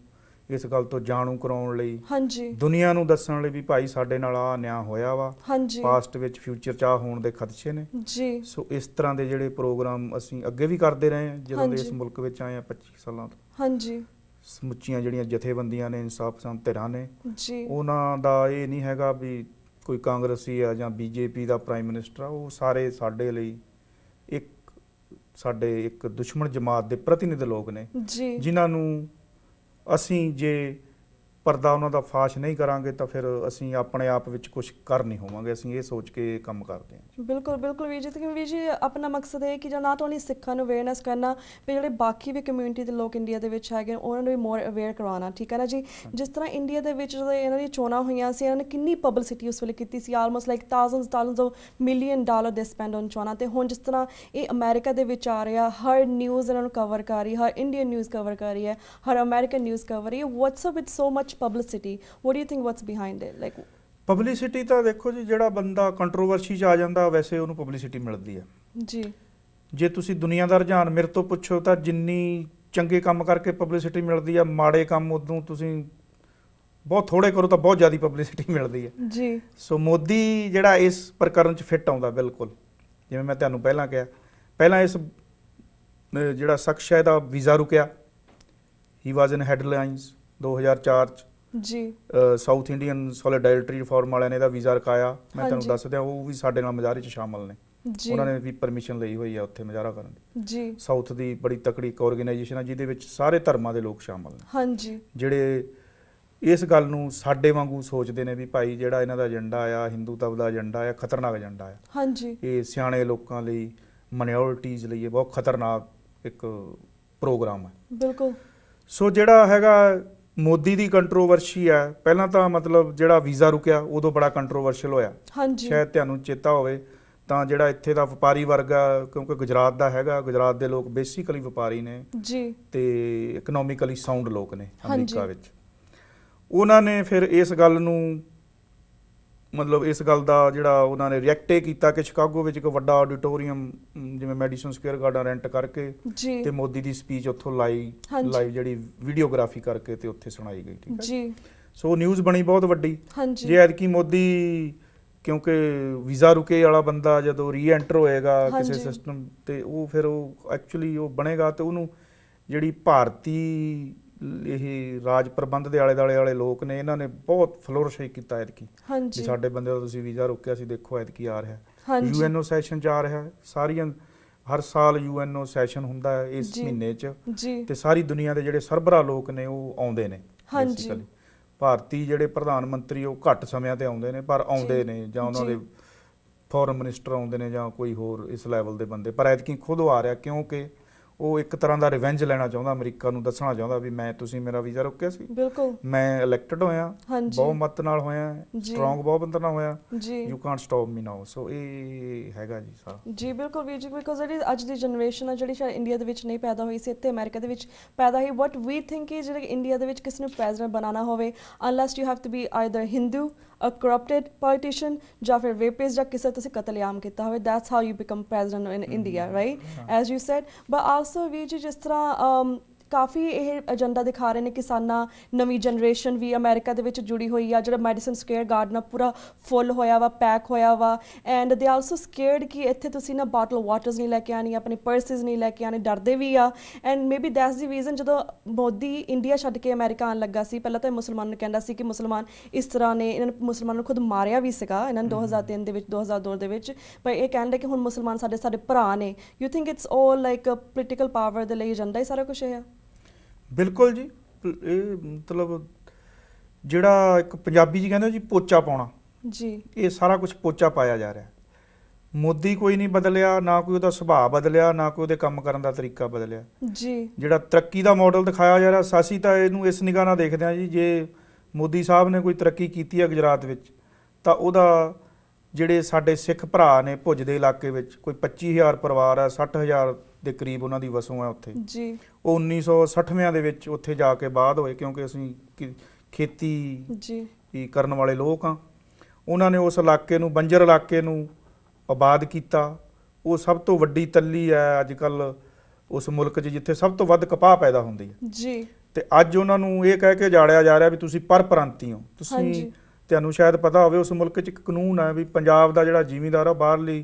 ਇਸ ਗੱਲ ਤੋਂ ਜਾਣੂ ਕਰਾਉਣ ਲਈ, ਹਾਂਜੀ, ਦੁਨੀਆ ਨੂੰ ਦੱਸਣ ਲਈ ਵੀ ਭਾਈ ਸਾਡੇ ਨਾਲ ਆ ਨਿਆਂ ਹੋਇਆ ਵਾ, ਹਾਂਜੀ, ਪਾਸਟ ਵਿੱਚ ਫਿਊਚਰ 'ਚ ਆ ਹੋਣ ਦੇ ਖਦਸ਼ੇ ਨੇ ਜੀ। ਸੋ ਇਸ ਤਰ੍ਹਾਂ ਦੇ ਜਿਹੜੇ ਪ੍ਰੋਗਰਾਮ ਅਸੀਂ ਅੱਗੇ ਵੀ ਕਰਦੇ ਰਹੇ ਹਾਂ ਜਦੋਂ ਦੇ ਇਸ ਮੁਲਕ ਵਿੱਚ ਆਏ ਆ 25 ਸਾਲਾਂ ਤੋਂ। ਹਾਂਜੀ। ਸਮੁੱਚੀਆਂ ਜਿਹੜੀਆਂ ਜਥੇਬੰਦੀਆਂ ਨੇ, ਇਨਸਾਫ ਪਸੰਦ ਧਿਰਾਂ ਨੇ ਜੀ, ਉਹਨਾਂ ਦਾ ਇਹ ਨਹੀਂ ਹੈਗਾ ਵੀ ਕੋਈ ਕਾਂਗਰਸੀ ਆ ਜਾਂ ਬੀਜੇਪੀ ਦਾ ਪ੍ਰਾਈਮ ਮਿਨਿਸਟਰ ਆ, ਉਹ ਸਾਰੇ ਸਾਡੇ ਲਈ ਸਾਡੇ ਇੱਕ ਦੁਸ਼ਮਣ ਜਮਾਤ ਦੇ ਪ੍ਰਤੀਨਿਧ ਲੋਕ ਨੇ ਜੀ, ਜਿਨ੍ਹਾਂ ਨੂੰ ਅਸੀਂ ਜੇ ਪਰਦਾ ਉਹਨਾਂ ਦਾ ਫਾਸ਼ ਨਹੀਂ ਕਰਾਂਗੇ ਤਾਂ ਫਿਰ ਅਸੀਂ ਆਪਣੇ ਆਪ ਵਿੱਚ ਕੁਝ ਕਰ ਨਹੀਂ ਹੋਵਾਂਗੇ। ਅਸੀਂ ਇਹ ਸੋਚ ਕੇ ਕੰਮ ਕਰਦੇ ਹਾਂ। ਬਿਲਕੁਲ ਬਿਲਕੁਲ ਵੀਰ ਜੀ। ਤੇ ਵੀਰ ਜੀ ਆਪਣਾ ਮਕਸਦ ਹੈ ਕਿ ਨਾਟ ਓਨਲੀ ਸਿੱਖਾਂ ਨੂੰ ਅਵੇਅਰਨੈਸ ਕਰਨਾ, ਵੀ ਜਿਹੜੇ ਬਾਕੀ ਵੀ ਕਮਿਊਨਿਟੀ ਦੇ ਲੋਕ ਇੰਡੀਆ ਦੇ ਵਿੱਚ ਹੈਗੇ ਉਹਨਾਂ ਨੂੰ ਵੀ ਮੋਰ ਅਵੇਅਰ ਕਰਵਾਉਣਾ, ਠੀਕ ਹੈ ਨਾ ਜੀ। ਜਿਸ ਤਰ੍ਹਾਂ ਇੰਡੀਆ ਦੇ ਵਿੱਚ ਜਦੋਂ ਇਹਨਾਂ ਦੀਆਂ ਚੋਣਾਂ ਹੋਈਆਂ ਸੀ, ਇਹਨਾਂ ਨੇ ਕਿੰਨੀ ਪਬਲਿਸਿਟੀ ਉਸ ਵੇਲੇ ਕੀਤੀ ਸੀ, almost like thousands of million dollar ਦੇ ਸਪੈਂਡ ਔਨ ਚੋਣਾਂ। ਤੇ ਹੁਣ ਜਿਸ ਤਰ੍ਹਾਂ ਇਹ ਅਮਰੀਕਾ ਦੇ ਵਿੱਚ ਆ ਰਿਹਾ, ਹਰ ਨਿਊਜ਼ ਇਹਨਾਂ ਨੂੰ ਕਵਰ ਕਰ ਰਹੀ, ਹਰ ਇੰਡੀਅਨ ਨਿਊਜ਼ ਕਵਰ ਕਰ ਰਹੀ ਹੈ, ਹਰ ਅਮਰੀਕਨ ਨਿਊਜ਼ ਕਵਰ ਰਹੀ ਹੈ। What's up with so much publicity, what do you think what's behind it? Like publicity ਤਾਂ ਦੇਖੋ ਜੀ, ਜਿਹੜਾ ਬੰਦਾ ਕੰਟਰੋਵਰਸੀ 'ਚ ਆ ਜਾਂਦਾ ਵੈਸੇ ਉਹਨੂੰ ਪਬਲਿਸਿਟੀ ਮਿਲਦੀ ਹੈ ਜੀ। ਜੇ ਤੁਸੀਂ ਦੁਨੀਆ ਦਾ ਰੁਝਾਨ ਮੇਰੇ ਤੋਂ ਪੁੱਛੋ ਤਾਂ ਜਿੰਨੀ ਚੰਗੇ ਕੰਮ ਕਰਕੇ ਪਬਲਿਸਿਟੀ ਮਿਲਦੀ ਆ, ਮਾੜੇ ਕੰਮ ਉਦੋਂ ਤੁਸੀਂ ਬਹੁਤ ਥੋੜੇ ਕਰੋ ਤਾਂ ਬਹੁਤ ਜ਼ਿਆਦਾ ਪਬਲਿਸਿਟੀ ਮਿਲਦੀ ਹੈ ਜੀ। ਸੋ ਮੋਦੀ ਜਿਹੜਾ ਇਸ ਪ੍ਰਕਰਨ 'ਚ ਫਿੱਟ ਆਉਂਦਾ ਬਿਲਕੁਲ। ਜਿਵੇਂ ਮੈਂ ਤੁਹਾਨੂੰ ਪਹਿਲਾਂ ਕਿਹਾ, ਪਹਿਲਾਂ ਇਸ ਜਿਹੜਾ ਸ਼ਖਸ ਹੈ ਇਹਦਾ ਵੀਜ਼ਾ ਰੁਕਿਆ, ਹੀ ਵਾਜ਼ ਇਨ ਹੈਡਲਾਈਨਸ 2004 'ਚ ਜੀ। ਸਾਊਥ ਇੰਡੀਅਨ ਸੋਲੀਡੈਰਿਟੀ ਰਿਫਾਰਮ ਵਾਲਿਆਂ ਨੇ ਇਹਦਾ ਵੀਜ਼ਾ ਰਕਾਇਆ। ਮੈਂ ਤੁਹਾਨੂੰ ਦੱਸ ਦਿਆਂ ਉਹ ਵੀ ਸਾਡੇ ਨਾਲ ਮੁਜ਼ਾਹਰੇ 'ਚ ਸ਼ਾਮਲ ਨੇ, ਉਹਨਾਂ ਨੇ ਵੀ ਪਰਮਿਸ਼ਨ ਲਈ ਹੋਈ ਆ ਉੱਥੇ ਮੁਜ਼ਾਹਰਾ ਕਰਨ ਦੀ ਜੀ। ਸਾਊਥ ਦੀ ਬੜੀ ਤਕੜੀ ਇੱਕ ਆਰਗੇਨਾਈਜੇਸ਼ਨ ਆ ਜਿਹਦੇ ਵਿੱਚ ਸਾਰੇ ਧਰਮਾਂ ਦੇ ਲੋਕ ਸ਼ਾਮਲ ਨੇ, ਹਾਂਜੀ, ਜਿਹੜੇ ਇਸ ਗੱਲ ਨੂੰ ਸਾਡੇ ਵਾਂਗੂ ਸੋਚਦੇ ਨੇ ਵੀ ਭਾਈ ਜਿਹੜਾ ਇਹਨਾਂ ਦਾ ਏਜੰਡਾ ਆ, ਹਿੰਦੂਤਵ ਦਾ ਏਜੰਡਾ ਆ, ਖਤਰਨਾਕ ਏਜੰਡਾ ਆ, ਹਾਂਜੀ, ਇਹ ਸਿਆਣੇ ਲੋਕਾਂ ਲਈ, ਮਾਈਨੋਰਟੀਜ਼ ਲਈ ਇਹ ਬਹੁਤ ਖਤਰਨਾਕ ਇੱਕ ਪ੍ਰੋਗਰਾਮ ਹੈ। ਬਿਲਕੁਲ। ਸੋ ਜਿਹੜਾ ਹੈਗਾ ਮੋਦੀ ਦੀ ਕੰਟਰੋਵਰਸ਼ੀ ਹੈ, ਪਹਿਲਾਂ ਤਾਂ ਮਤਲਬ ਜਿਹੜਾ ਵੀਜ਼ਾ ਰੁਕਿਆ ਉਦੋਂ ਬੜਾ ਕੰਟਰੋਵਰਸ਼ੀਅਲ ਹੋਇਆ, ਹਾਂਜੀ, ਸ਼ਾਇਦ ਤੁਹਾਨੂੰ ਚੇਤਾ ਹੋਵੇ ਤਾਂ ਜਿਹੜਾ ਇੱਥੇ ਦਾ ਵਪਾਰੀ ਵਰਗ ਆ, ਕਿਉਂਕਿ ਗੁਜਰਾਤ ਦਾ ਹੈਗਾ, ਗੁਜਰਾਤ ਦੇ ਲੋਕ ਬੇਸਿਕਲੀ ਵਪਾਰੀ ਨੇ ਜੀ ਤੇ ਇਕਨੋਮਿਕਲੀ ਸਾਊਂਡ ਲੋਕ ਨੇ ਅਮਰੀਕਾ ਵਿੱਚ। ਉਹਨਾਂ ਨੇ ਫਿਰ ਇਸ ਗੱਲ ਨੂੰ ਮਤਲਬ ਇਸ ਗੱਲ ਦਾ ਜਿਹੜਾ ਉਹਨਾਂ ਨੇ ਰਿਐਕਟ ਕੀਤਾ ਕਿ ਸ਼ਿਕਾਗੋ ਵਿੱਚ ਇੱਕ ਵੱਡਾ ਆਡੀਟੋਰੀਅਮ ਜਿਵੇਂ ਮੈਡੀਸਨ ਸਕੁਅਰ ਗਾਰਡਨ ਰੈਂਟ ਕਰਕੇ ਤੇ ਮੋਦੀ ਦੀ ਸਪੀਚ ਉੱਥੋਂ ਲਾਈਵ ਜਿਹੜੀ ਵੀਡੀਓਗ੍ਰਾਫੀ ਕਰਕੇ ਤੇ ਉੱਥੇ ਸੁਣਾਈ ਗਈ, ਠੀਕ ਹੈ ਜੀ। ਸੋ ਨਿਊਜ਼ ਬਣੀ ਬਹੁਤ ਵੱਡੀ। ਜੇ ਐਤਕੀ ਮੋਦੀ, ਕਿਉਂਕਿ ਵੀਜ਼ਾ ਰੁਕੇ ਵਾਲਾ ਬੰਦਾ ਜਦੋਂ ਰੀਐਂਟਰ ਹੋਏਗਾ ਕਿਸੇ ਸਿਸਟਮ ਤੇ ਉਹ ਫਿਰ ਉਹ ਐਕਚੁਅਲੀ ਉਹ ਬਣੇਗਾ ਤੇ ਉਹਨੂੰ ਜਿਹੜੀ ਭਾਰਤੀ ਇਹ ਰਾਜ ਪ੍ਰਬੰਧ ਦੇ ਆਲੇ ਦੁਆਲੇ ਵਾਲੇ ਲੋਕ ਨੇ ਇਹਨਾਂ ਨੇ ਬਹੁਤ ਫਲੋਰਿਸ਼ ਕੀਤਾ ਐਤਕੀ, ਹਾਂਜੀ, ਸਾਡੇ ਬੰਦੇ ਦਾ ਤੁਸੀਂ ਵੀਜ਼ਾ ਰੋਕਿਆ ਸੀ, ਦੇਖੋ ਐਤਕੀ ਆ ਰਿਹਾ ਯੂਐਨਓ ਸੈਸ਼ਨ 'ਚ ਆ ਰਿਹਾ। ਸਾਰੀਆਂ ਹਰ ਸਾਲ ਯੂਐਨਓ ਸੈਸ਼ਨ ਹੁੰਦਾ ਹੈ ਇਸ ਮਹੀਨੇ 'ਚ ਤੇ ਸਾਰੀ ਦੁਨੀਆ ਦੇ ਜਿਹੜੇ ਸਰਬਰਾ ਲੋਕ ਨੇ ਉਹ ਆਉਂਦੇ ਨੇ। ਬੇਸਿਕਲੀ ਭਾਰਤੀ ਜਿਹੜੇ ਪ੍ਰਧਾਨ ਮੰਤਰੀ ਉਹ ਘੱਟ ਸਮਿਆਂ ਤੇ ਆਉਂਦੇ ਨੇ ਪਰ ਆਉਂਦੇ ਨੇ, ਜਾਂ ਉਹਨਾਂ ਦੇ ਫੋਰਨ ਮਿਨਿਸਟਰ ਆਉਂਦੇ ਨੇ ਜਾਂ ਕੋਈ ਹੋਰ ਇਸ ਲੈਵਲ ਦੇ ਬੰਦੇ। ਪਰ ਐਤਕੀ ਖੁਦ ਆ ਰਿਹਾ ਕਿਉਂਕਿ ਉਹ ਇੱਕ ਤਰ੍ਹਾਂ ਦਾ ਰਿਵੈਂਜ ਲੈਣਾ ਚਾਹੁੰਦਾ, ਅਮਰੀਕਾ ਨੂੰ ਦੱਸਣਾ ਚਾਹੁੰਦਾ ਵੀ ਮੈਂ, ਤੁਸੀਂ ਮੇਰਾ ਵੀਜ਼ਾ ਰੋਕਿਆ ਸੀ, ਬਿਲਕੁਲ, ਮੈਂ ਇਲੈਕਟਡ ਹੋਇਆ, ਬਹੁਮਤ ਨਾਲ ਹੋਇਆ, ਸਟਰੋਂਗ ਬਹੁਮਤ ਨਾਲ ਹੋਇਆ, ਯੂ ਕਾਂਟ ਸਟਾਪ ਮੀ ਨਾਓ। ਸੋ ਇਹ ਹੈਗਾ ਜੀ ਸਾਰਾ ਜੀ। ਬਿਲਕੁਲ ਵੀਰ ਜੀ, ਬਿਕੋਜ਼ ਜਿਹੜੀ ਅੱਜ ਦੀ ਜਨਰੇਸ਼ਨ ਆ ਜਿਹੜੀ ਸ਼ਾਇਦ ਇੰਡੀਆ ਦੇ ਵਿੱਚ ਨਹੀਂ ਪੈਦਾ ਹੋਈ ਸੀ, ਇੱਥੇ ਅਮਰੀਕਾ ਦੇ ਵਿੱਚ ਪੈਦਾ ਹੋਈ। ਵਟ ਵੀ ਥਿੰਕ ਕਿ ਜਿਹੜੇ ਇੰਡੀਆ ਦੇ ਵਿੱਚ ਕਿਸੇ ਨੂੰ ਪ੍ਰੈਜ਼ੀਡੈਂਟ ਬਣਾਉਣਾ ਹੋਵੇ, unless you have to be either Hindu, a corrupted politician ਜਾਂ ਫਿਰ rapist ਜਾਂ ਕਿਸੇ ਤੁਸੀਂ ਕਤਲੇਆਮ ਕੀਤਾ ਹੋਵੇ, that's how you become president in India, right? As you said, but also ਵੀਰ ਜੀ ਜਿਸ ਤਰ੍ਹਾਂ ਕਾਫੀ ਇਹ ਏਜੰਡਾ ਦਿਖਾ ਰਹੇ ਨੇ ਕਿਸਾਨਾਂ ਨਵੀਂ ਜਨਰੇਸ਼ਨ ਵੀ ਅਮਰੀਕਾ ਦੇ ਵਿੱਚ ਜੁੜੀ ਹੋਈ ਆ, ਜਿਹੜਾ ਮੈਡੀਸਨ ਸਕੁਏਅਰ ਗਾਰਡਨ ਪੂਰਾ ਫੁੱਲ ਹੋਇਆ ਵਾ, ਪੈਕ ਹੋਇਆ ਵਾ, ਐਂਡ ਦੇ ਆਲਸੋ ਸਕੇਅਰਡ ਕਿ ਇੱਥੇ ਤੁਸੀਂ ਨਾ ਬਾਟਲ ਵਾਟਰਸ ਨਹੀਂ ਲੈ ਕੇ ਆਣੀ, ਆਪਣੇ ਪਰਸਿਸ ਨਹੀਂ ਲੈ ਕੇ ਆਣੇ, ਡਰਦੇ ਵੀ ਆ। And maybe that's the reason ਜਦੋਂ ਮੋਦੀ ਇੰਡੀਆ ਛੱਡ ਕੇ ਅਮਰੀਕਾ ਆਉਣ ਲੱਗਾ ਸੀ, ਪਹਿਲਾਂ ਤਾਂ ਮੁਸਲਮਾਨ ਨੂੰ ਕਹਿੰਦਾ ਸੀ ਕਿ ਮੁਸਲਮਾਨ ਇਸ ਤਰ੍ਹਾਂ ਨੇ, ਇਹਨਾਂ ਨੇ ਮੁਸਲਮਾਨ ਨੂੰ ਖੁਦ ਮਾਰਿਆ ਵੀ ਸੀਗਾ ਇਹਨਾਂ ਨੇ 2003 ਦੇ ਵਿੱਚ, 2002 ਦੇ ਵਿੱਚ, ਪਰ ਇਹ ਕਹਿੰਦੇ ਕਿ ਹੁਣ ਮੁਸਲਮਾਨ ਸਾਡੇ ਭਰਾ ਨੇ। You think it's all like political power ਦੇ ਲਈ ਏਜੰਡਾ ਹੀ ਸਾਰਾ ਕੁਝ ਹੈ? ਬਿਲਕੁਲ ਜੀ, ਇਹ ਮਤਲਬ ਜਿਹੜਾ ਇੱਕ ਪੰਜਾਬੀ ਜੀ ਕਹਿੰਦੇ ਜੀ ਪੋਚਾ ਪਾਉਣਾ ਜੀ, ਇਹ ਸਾਰਾ ਕੁਝ ਪੋਚਾ ਪਾਇਆ ਜਾ ਰਿਹਾ। ਮੋਦੀ ਕੋਈ ਨਹੀਂ ਬਦਲਿਆ, ਨਾ ਕੋਈ ਉਹਦਾ ਸੁਭਾਅ ਬਦਲਿਆ, ਨਾ ਕੋਈ ਉਹਦੇ ਕੰਮ ਕਰਨ ਦਾ ਤਰੀਕਾ ਬਦਲਿਆ ਜੀ। ਜਿਹੜਾ ਤਰੱਕੀ ਦਾ ਮਾਡਲ ਦਿਖਾਇਆ ਜਾ ਰਿਹਾ, ਅਸੀਂ ਤਾਂ ਇਹਨੂੰ ਇਸ ਨਿਗਾਹ ਨਾਲ ਦੇਖਦੇ ਹਾਂ ਜੀ, ਜੇ ਮੋਦੀ ਸਾਹਿਬ ਨੇ ਕੋਈ ਤਰੱਕੀ ਕੀਤੀ ਹੈ ਗੁਜਰਾਤ ਵਿੱਚ ਤਾਂ ਉਹਦਾ ਜਿਹੜੇ ਸਾਡੇ ਸਿੱਖ ਭਰਾ ਨੇ ਭੁੱਜ ਦੇ ਇਲਾਕੇ ਵਿੱਚ ਕੋਈ 25,000 ਪਰਿਵਾਰ ਹੈ, 60,000 ਦੇ ਕਰੀਬ ਉਹਨਾਂ ਦੀ ਵਸੋਂ ਹੈ ਉੱਥੇ ਜੀ। ਉਹ 1960ਵਿਆਂ ਦੇ ਵਿੱਚ ਉੱਥੇ ਜਾ ਕੇ ਬਾਅਦ ਹੋਏ, ਕਿਉਂਕਿ ਅਸੀਂ ਖੇਤੀ ਜੀ ਕਰਨ ਵਾਲੇ ਲੋਕ ਹਾਂ। ਉਹਨਾਂ ਨੇ ਉਸ ਇਲਾਕੇ ਨੂੰ, ਬੰਜਰ ਇਲਾਕੇ ਨੂੰ ਆਬਾਦ ਕੀਤਾ। ਉਹ ਸਭ ਤੋਂ ਵੱਡੀ ਤੱਲੀ ਹੈ ਅੱਜ ਕੱਲ੍ਹ ਉਸ ਮੁਲਕ 'ਚ ਜਿੱਥੇ ਸਭ ਤੋਂ ਵੱਧ ਕਪਾਹ ਪੈਦਾ ਹੁੰਦੀ ਹੈ ਜੀ। ਤੇ ਅੱਜ ਉਹਨਾਂ ਨੂੰ ਇਹ ਕਹਿ ਕੇ ਜਾੜਿਆ ਜਾ ਰਿਹਾ ਵੀ ਤੁਸੀਂ ਪਰਪ੍ਰਾਂਤੀ ਹੋ। ਤੁਸੀਂ, ਤੁਹਾਨੂੰ ਸ਼ਾਇਦ ਪਤਾ ਹੋਵੇ ਉਸ ਮੁਲਕ 'ਚ ਇੱਕ ਕਾਨੂੰਨ ਹੈ ਵੀ ਪੰਜਾਬ ਦਾ ਜਿਹੜਾ ਜ਼ਿਮੀਂਦਾਰ ਆ ਬਾਹਰਲੀ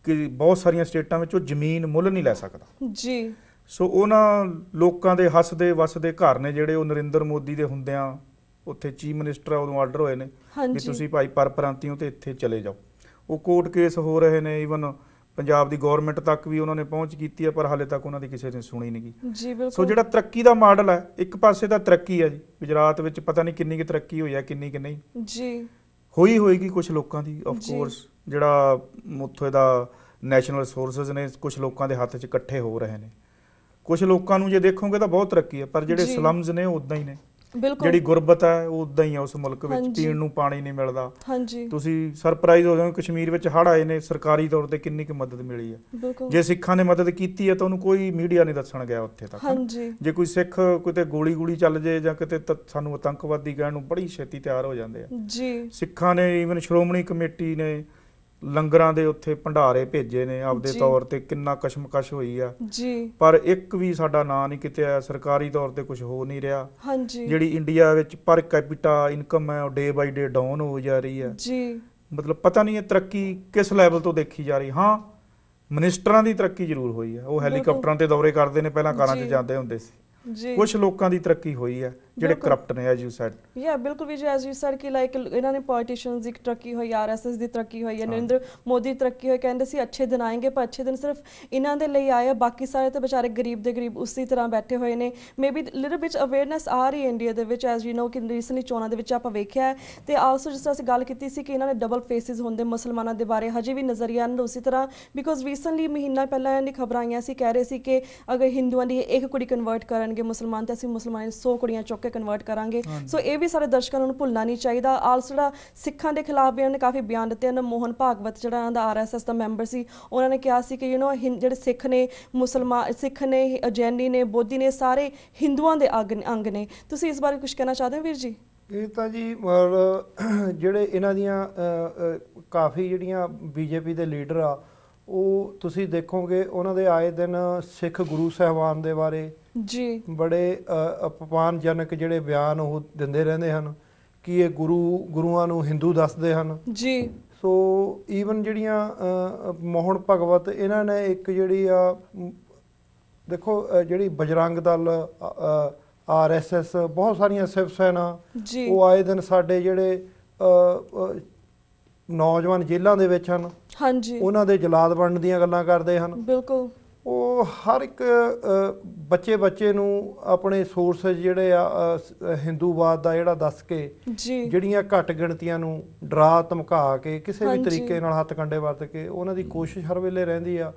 ਕਿ ਬਹੁਤ ਸਾਰੀਆਂ ਸਟੇਟਾਂ ਵਿੱਚ ਉਹ ਜ਼ਮੀਨ ਮੁੱਲ ਨਹੀਂ ਲੈ ਸਕਦਾ ਜੀ। ਸੋ ਉਹਨਾਂ ਲੋਕਾਂ ਦੇ ਹੱਸਦੇ ਵਸਦੇ ਘਰ ਨੇ ਜਿਹੜੇ ਉਹ ਨਰਿੰਦਰ ਮੋਦੀ ਦੇ ਹੁੰਦਿਆਂ ਉੱਥੇ ਚੀਫ ਮਿਨਿਸਟਰ ਆ ਉਦੋਂ ਆਰਡਰ ਹੋਏ ਨੇ ਵੀ ਤੁਸੀਂ ਭਾਈ ਪਰਪ੍ਰਾਂਤੀ ਹੋ ਤੇ ਇੱਥੇ ਚਲੇ ਜਾਓ। ਉਹ ਕੋਰਟ ਕੇਸ ਹੋ ਰਹੇ ਨੇ, ਈਵਨ ਪੰਜਾਬ ਦੀ ਗੌਰਮੈਂਟ ਤੱਕ ਵੀ ਉਹਨਾਂ ਨੇ ਪਹੁੰਚ ਕੀਤੀ ਹੈ, ਪਰ ਹਾਲੇ ਤੱਕ ਉਹਨਾਂ ਦੀ ਕਿਸੇ ਨੇ ਸੁਣੀ ਨਹੀਂ ਗਈ। ਸੋ ਜਿਹੜਾ ਤਰੱਕੀ ਦਾ ਮਾਡਲ ਹੈ, ਇੱਕ ਪਾਸੇ ਤਾਂ ਤਰੱਕੀ ਹੈ ਜੀ, ਗੁਜਰਾਤ ਵਿੱਚ ਪਤਾ ਨਹੀਂ ਕਿੰਨੀ ਕੁ ਤਰੱਕੀ ਹੋਈ ਹੈ, ਕਿੰਨੀ ਕਿ ਨਹੀਂ ਜੀ ਹੋਈ ਹੋਏਗੀ ਕੁਝ ਲੋਕਾਂ ਦੀ ਆਫ ਕੋਰਸ, ਜਿਹੜਾ ਉੱਥੇ ਦਾ ਨੈਸ਼ਨਲ ਰਿਸੋਰਸਿਸ ਨੇ ਕੁਝ ਲੋਕਾਂ ਦੇ ਹੱਥ 'ਚ ਇਕੱਠੇ ਹੋ ਰਹੇ ਨੇ। ਕੁਝ ਲੋਕਾਂ ਨੂੰ ਜੇ ਦੇਖੋਗੇ ਤਾਂ ਬਹੁਤ ਤਰੱਕੀ ਹੈ, ਪਰ ਜਿਹੜੇ ਸਲਮਜ਼ ਨੇ ਉਹ ਉੱਦਾਂ ਹੀ ਨੇ। ਜਿਹੜੀ ਗੁਰਬਤ ਹੈ ਉਹ ਉਦਾਂ ਹੀ ਹੈ ਉਸ ਮੁਲਕ ਵਿੱਚ, ਪੀਣ ਨੂੰ ਪਾਣੀ ਨਹੀਂ ਮਿਲਦਾ। ਤੁਸੀਂ ਸਰਪ੍ਰਾਈਜ਼ ਹੋ ਜਾਓਗੇ, ਕਸ਼ਮੀਰ ਵਿੱਚ ਹੜ੍ਹ ਆਏ ਨੇ, ਸਰਕਾਰੀ ਤੌਰ ਤੇ ਕਿੰਨੀ ਕੁ ਮਦਦ ਮਿਲੀ ਹੈ। ਜੇ ਸਿੱਖਾਂ ਨੇ ਮਦਦ ਕੀਤੀ ਹੈ ਤਾਂ ਉਹਨੂੰ ਕੋਈ ਮੀਡੀਆ ਨਹੀਂ ਦੱਸਣ ਗਿਆ ਉੱਥੇ ਤੱਕ। ਜੇ ਕੋਈ ਸਿੱਖ ਕਿਤੇ ਗੋਲੀ ਚੱਲ ਜੇ ਜਾਂ ਕਿਤੇ ਸਾਨੂੰ ਆਤੰਕਵਾਦੀ ਕਹਿਣ ਨੂੰ ਬੜੀ ਛੇਤੀ ਤਿਆਰ ਹੋ ਜਾਂਦੇ ਆ। ਸਿੱਖਾਂ ਨੇ, ਈਵਨ ਸ਼੍ਰੋਮਣੀ ਕਮੇਟੀ ਨੇ ਲੰਗਰਾਂ ਦੇ ਉੱਥੇ ਭੰਡਾਰੇ ਭੇਜੇ ਨੇ ਆਪਦੇ ਤੌਰ ਤੇ, ਕਿੰਨਾ ਕਸ਼ਮਕਸ਼ ਹੋਈ ਆ ਜੀ, ਪਰ ਇੱਕ ਵੀ ਸਾਡਾ ਨਾਂ ਨਹੀਂ ਕਿਤੇ ਆਇਆ। ਸਰਕਾਰੀ ਤੌਰ ਤੇ ਕੁਝ ਹੋ ਨਹੀਂ ਰਿਹਾ। ਜਿਹੜੀ ਇੰਡੀਆ ਵਿੱਚ ਪਰ ਕੈਪੀਟਾ ਇਨਕਮ ਹੈ ਉਹ ਡੇ ਬਾਈ ਡੇ ਡਾਊਨ ਹੋ ਜਾ ਰਹੀ ਹੈ ਜੀ। ਮਤਲਬ ਪਤਾ ਨਹੀਂ ਇਹ ਤਰੱਕੀ ਕਿਸ ਲੈਵਲ ਤੋਂ ਦੇਖੀ ਜਾ ਰਹੀ। ਹਾਂ, ਮਿਨਿਸਟਰਾਂ ਦੀ ਤਰੱਕੀ ਜ਼ਰੂਰ ਹੋਈ ਹੈ, ਉਹ ਹੈਲੀਕਾਪਟਰਾਂ ਤੇ ਦੌਰੇ ਕਰਦੇ ਨੇ, ਪਹਿਲਾਂ ਕਾਰਾਂ 'ਚ ਜਾਂਦੇ ਹੁੰਦੇ ਸੀ। ਕੁਝ ਲੋਕਾਂ ਦੀ ਤਰੱਕੀ ਹੋਈ ਹੈ ਜਿਹੜੇ ਕਰਪਟ ਨੇ, ਐਜ਼ ਯੂ ਸੈਡ। ਬਿਲਕੁਲ ਵੀ, ਐਜ਼ ਯੂ ਸੈਡ ਕਿ ਲਾਈਕ ਇਹਨਾਂ ਨੇ ਪੋਲੀਟੀਸ਼ੀਅਨਸ ਦੀ ਤਰੱਕੀ ਹੋਈ, ਆਰਐਸਐਸ ਦੀ ਤਰੱਕੀ ਹੋਈ ਹੈ, ਨਰਿੰਦਰ ਮੋਦੀ ਦੀ ਤਰੱਕੀ ਹੋਈ। ਕਹਿੰਦੇ ਸੀ ਅੱਛੇ ਦਿਨ ਆਏਂਗੇ, ਪਰ ਅੱਛੇ ਦਿਨ ਸਿਰਫ ਇਹਨਾਂ ਦੇ ਲਈ ਆਏ ਆ, ਬਾਕੀ ਸਾਰੇ ਤਾਂ ਵਿਚਾਰੇ ਗਰੀਬ ਦੇ ਗਰੀਬ ਉਸੇ ਤਰ੍ਹਾਂ ਬੈਠੇ ਹੋਏ ਨੇ। ਮੇਬੀ ਲਿਟਲ ਬਿਟ ਅਵੇਅਰਨੈਸ ਆ ਰਹੀ ਹੈ ਇੰਡੀਆ ਦੇ ਵਿੱਚ, ਐਜ਼ ਯੂ ਨੋ ਕਿ ਰੀਸੈਂਟਲੀ ਚੋਣਾਂ ਦੇ ਵਿੱਚ ਆਪਾਂ ਵੇਖਿਆ ਹੈ। ਤੇ ਆਲਸੋ ਜਿਸ ਤਰ੍ਹਾਂ ਅਸੀਂ ਗੱਲ ਕੀਤੀ ਸੀ ਕਿ ਇਹਨਾਂ ਨੇ ਡਬਲ ਫੇਸਿਸ ਹੁੰਦੇ ਮੁਸਲਮਾਨਾਂ ਦੇ ਬਾਰੇ, ਹਜੇ ਵੀ ਨਜ਼ਰੀਆ ਇਹਨਾਂ ਦਾ ਉਸੇ ਤਰ੍ਹਾਂ, ਬਿਕੋਜ਼ ਰੀਸੈਂਟਲੀ ਮਹੀਨਾ ਪਹਿਲਾਂ ਇਹਨਾਂ ਦੀ ਖਬਰਾਂ ਆਈਆਂ ਸੀ, ਕਹਿ ਰਹੇ ਸੀ ਕਿ ਅਗਰ ਹਿੰਦੂਆਂ ਦੀ ਇੱਕ ਕੁੜੀ ਕਨਵਰਟ ਕਰਨਗੇ ਮੁਸਲਮਾਨ, ਤਾਂ ਅਸੀਂ ਮੁਸਲਮਾਨ 100 ਕੁੜੀਆਂ ਚੁੱਕ ਕੇ ਕਨਵਰਟ ਕਰਾਂਗੇ। ਸੋ ਇਹ ਵੀ ਸਾਡੇ ਦਰਸ਼ਕਾਂ ਨੂੰ ਭੁੱਲਣਾ ਨਹੀਂ ਚਾਹੀਦਾ। ਆਲਸੋ ਜਿਹੜਾ ਸਿੱਖਾਂ ਦੇ ਖਿਲਾਫ ਵੀ ਉਹਨੇ ਕਾਫੀ ਬਿਆਨ ਦਿੱਤੇ ਹਨ। ਮੋਹਨ ਭਾਗਵਤ ਜਿਹੜਾ ਇਹਨਾਂ ਦਾ ਆਰਐਸਐਸ ਦਾ ਮੈਂਬਰ ਸੀ, ਉਹਨਾਂ ਨੇ ਕਿਹਾ ਸੀ ਕਿ ਜਿਹੜੇ ਸਿੱਖ ਨੇ, ਮੁਸਲਮਾਨ ਸਿੱਖ ਨੇ, ਜੈਨੀ ਨੇ, ਬੋਧੀ ਨੇ, ਸਾਰੇ ਹਿੰਦੂਆਂ ਦੇ ਅੰਗ ਨੇ। ਤੁਸੀਂ ਇਸ ਬਾਰੇ ਕੁਝ ਕਹਿਣਾ ਚਾਹਦੇ ਹੋ ਵੀਰ ਜੀ? ਇਹ ਤਾਂ ਜੀ ਮਤਲਬ ਜਿਹੜੇ ਇਹਨਾਂ ਦੀਆਂ ਕਾਫੀ ਜਿਹੜੀਆਂ ਬੀਜੇਪੀ ਦੇ ਲੀਡਰ ਆ, ਉਹ ਤੁਸੀਂ ਦੇਖੋਗੇ ਉਹਨਾਂ ਦੇ ਆਏ ਦਿਨ ਸਿੱਖ ਗੁਰੂ ਸਾਹਿਬਾਨ ਦੇ ਬਾਰੇ ਜੀ ਬੜੇ ਅਪਮਾਨਜਨਕ ਜਿਹੜੇ ਬਿਆਨ ਉਹ ਦਿੰਦੇ ਰਹਿੰਦੇ ਹਨ ਕਿ ਇਹ ਗੁਰੂਆਂ ਨੂੰ ਹਿੰਦੂ ਦੱਸਦੇ ਹਨ ਜੀ। ਸੋ ਈਵਨ ਜਿਹੜੀਆਂ ਮੋਹਨ ਭਗਵਤ, ਇਹਨਾਂ ਨੇ ਇੱਕ ਜਿਹੜੀ ਆ ਦੇਖੋ ਜਿਹੜੀ ਬਜਰੰਗ ਦਲ, ਆਰਐਸਐਸ, ਬਹੁਤ ਸਾਰੀਆਂ ਸ਼ਿਵ ਸੈਨਾ, ਉਹ ਆਏ ਦਿਨ ਸਾਡੇ ਜਿਹੜੇ ਨੌਜਵਾਨ ਜੇਲ੍ਹਾਂ ਦੇ ਵਿੱਚ ਹਨ ਉਹਨਾਂ ਦੇ ਜਲਾਦ ਬਣਨ ਦੀਆਂ ਗੱਲਾਂ ਕਰਦੇ ਹਨ। ਬਿਲਕੁਲ, ਉਹ ਹਰ ਇੱਕ ਬੱਚੇ ਨੂੰ ਆਪਣੇ ਸੋਰਸਸ ਜਿਹੜੇ ਆ ਹਿੰਦੂਵਾਦ ਦਾ ਜਿਹੜਾ ਦੱਸ ਕੇ ਜਿਹੜੀਆਂ ਘੱਟ ਗਿਣਤੀਆਂ ਨੂੰ ਡਰਾ ਧਮਕਾ ਕੇ ਕਿਸੇ ਵੀ ਤਰੀਕੇ ਨਾਲ ਹੱਥ ਕੰਡੇ ਵਰਤ ਕੇ, ਉਹਨਾਂ ਦੀ ਕੋਸ਼ਿਸ਼ ਹਰ ਵੇਲੇ ਰਹਿੰਦੀ ਆ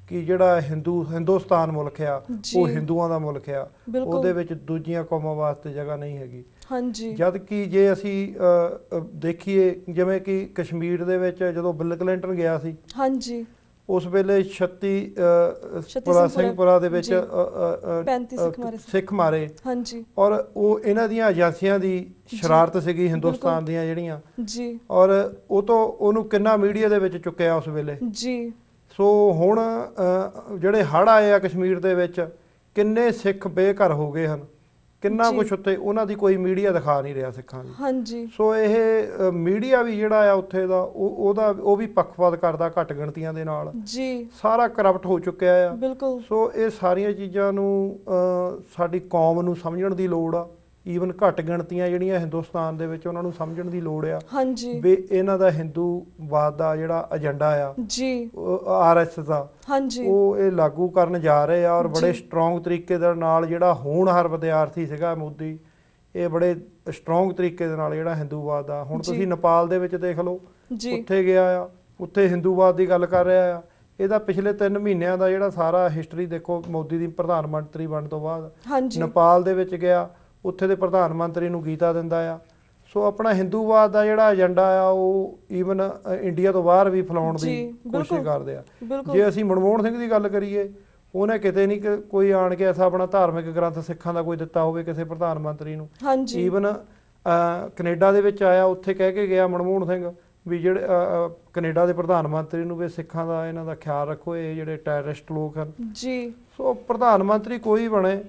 ਕਿ ਜਿਹੜਾ ਹਿੰਦੁਸਤਾਨ ਮੁਲਕ ਆ ਉਹ ਹਿੰਦੂਆਂ ਦਾ ਮੁਲਕ ਆ, ਉਹਦੇ ਵਿੱਚ ਦੂਜੀਆਂ ਕੌਮਾਂ ਵਾਸਤੇ ਜਗ੍ਹਾ ਨਹੀਂ ਹੈਗੀ। ਜਦ ਕਿ ਜੇ ਅਸੀਂ ਦੇਖੀਏ ਜਿਵੇਂ ਕਿ ਕਸ਼ਮੀਰ ਦੇ ਵਿੱਚ ਜਦੋਂ ਬਿਲ ਕਲਿੰਟਨ ਗਿਆ ਸੀ, ਉਸ ਵੇਲੇ 36 ਸਿੰਘਪੁਰਾ ਦੇ ਵਿੱਚ 35 ਸਿੱਖ ਮਾਰੇ, ਔਰ ਉਹ ਇਹਨਾਂ ਦੀਆਂ ਏਜੰਸੀਆਂ ਦੀ ਸ਼ਰਾਰਤ ਸੀਗੀ ਹਿੰਦੁਸਤਾਨ ਦੀਆਂ ਜਿਹੜੀਆਂ, ਔਰ ਉਹ ਤੋਂ ਉਹਨੂੰ ਕਿੰਨਾ ਮੀਡੀਆ ਦੇ ਵਿੱਚ ਚੁੱਕਿਆ ਉਸ ਵੇਲੇ। ਸੋ ਹੁਣ ਜਿਹੜੇ ਹੜ੍ਹ ਆਏ ਆ ਕਸ਼ਮੀਰ ਦੇ ਵਿੱਚ, ਕਿੰਨੇ ਸਿੱਖ ਬੇਘਰ ਹੋ ਗਏ ਹਨ, ਕਿੰਨਾ ਕੁਛ ਉੱਥੇ ਉਹਨਾਂ ਦੀ ਕੋਈ ਮੀਡੀਆ ਦਿਖਾ ਨਹੀਂ ਰਿਹਾ ਸਿੱਖਾਂ ਦੀ। ਹਾਂਜੀ। ਸੋ ਇਹ ਮੀਡੀਆ ਵੀ ਜਿਹੜਾ ਆ ਉੱਥੇ ਦਾ ਉਹ ਵੀ ਪੱਖਪਾਤ ਕਰਦਾ ਘੱਟ ਗਿਣਤੀਆਂ ਦੇ ਨਾਲ ਜੀ, ਸਾਰਾ ਕਰਪਟ ਹੋ ਚੁੱਕਿਆ ਆ। ਬਿਲਕੁਲ। ਸੋ ਇਹ ਸਾਰੀਆਂ ਚੀਜ਼ਾਂ ਨੂੰ ਸਾਡੀ ਕੌਮ ਨੂੰ ਸਮਝਣ ਦੀ ਲੋੜ ਆ। ਈਵਨ ਘੱਟ ਗਿਣਤੀਆਂ ਜਿਹੜੀਆਂ ਹਿੰਦੁਸਤਾਨ ਦੇ ਵਿੱਚ ਉਹਨਾਂ ਨੂੰ ਸਮਝਣ ਦੀ ਲੋੜ ਆ ਹਾਂਜੀ ਵੀ ਇਹਨਾਂ ਦਾ ਹਿੰਦੂਵਾਦ ਦਾ ਜਿਹੜਾ ਏਜੰਡਾ ਆ ਜੀ, RSS ਦਾ, ਹਾਂਜੀ, ਉਹ ਇਹ ਲਾਗੂ ਕਰਨ ਜਾ ਰਹੇ ਆ। ਔਰ ਬੜੇ ਸਟਰੋਂਗ ਤਰੀਕੇ ਦੇ ਨਾਲ ਜਿਹੜਾ ਹੋਣਹਾਰ ਵਿਦਿਆਰਥੀ ਸੀਗਾ ਮੋਦੀ, ਇਹ ਬੜੇ ਸਟਰੋਂਗ ਤਰੀਕੇ ਦੇ ਨਾਲ ਜਿਹੜਾ ਹਿੰਦੂਵਾਦ ਆ, ਹੁਣ ਤੁਸੀਂ ਨੇਪਾਲ ਦੇ ਵਿੱਚ ਦੇਖ ਲਓ, ਉੱਥੇ ਗਿਆ ਆ, ਉੱਥੇ ਹਿੰਦੂਵਾਦ ਦੀ ਗੱਲ ਕਰ ਰਿਹਾ ਆ। ਇਹਦਾ ਪਿਛਲੇ 3 ਮਹੀਨਿਆਂ ਦਾ ਜਿਹੜਾ ਸਾਰਾ ਹਿਸਟਰੀ ਦੇਖੋ, ਮੋਦੀ ਦੀ ਪ੍ਰਧਾਨ ਮੰਤਰੀ ਬਣਨ ਤੋਂ ਬਾਅਦ ਨੇਪਾਲ ਦੇ ਵਿੱਚ ਗਿਆ, ਉੱਥੇ ਦੇ ਪ੍ਰਧਾਨ ਮੰਤਰੀ ਨੂੰ ਗੀਤਾ ਦਿੰਦਾ ਆ। ਸੋ ਆਪਣਾ ਹਿੰਦੂਵਾਦ ਦਾ ਜਿਹੜਾ ਏਜੰਡਾ ਆ ਉਹ ਈਵਨ ਇੰਡੀਆ ਤੋਂ ਬਾਹਰ ਵੀ ਫੈਲਾਉਣ ਦੀ ਕੋਸ਼ਿਸ਼ ਕਰਦੇ ਆ। ਜੇ ਅਸੀਂ ਮਨਮੋਹਨ ਸਿੰਘ ਦੀ ਗੱਲ ਕਰੀਏ, ਉਹਨੇ ਕਿਤੇ ਨਹੀਂ ਕੋਈ ਆਣ ਕੇ ਐਸਾ ਆਪਣਾ ਧਾਰਮਿਕ ਗ੍ਰੰਥ ਸਿੱਖਾਂ ਦਾ ਕੋਈ ਦਿੱਤਾ ਹੋਵੇ ਕਿਸੇ ਪ੍ਰਧਾਨ ਮੰਤਰੀ ਨੂੰ। ਈਵਨ ਕੈਨੇਡਾ ਦੇ ਵਿੱਚ ਆਇਆ, ਉੱਥੇ ਕਹਿ ਕੇ ਗਿਆ ਮਨਮੋਹਨ ਸਿੰਘ ਵੀ ਜਿਹੜੇ ਕੈਨੇਡਾ ਦੇ ਪ੍ਰਧਾਨ ਮੰਤਰੀ ਨੂੰ ਵੀ ਸਿੱਖਾਂ ਦਾ ਇਹਨਾਂ ਦਾ ਖਿਆਲ ਰੱਖੋ, ਇਹ ਜਿਹੜੇ ਟੈਰਰਿਸਟ ਲੋਕ ਹਨ ਜੀ। ਸੋ ਪ੍ਰਧਾਨ ਮੰਤਰੀ ਕੋਈ ਬਣੇ,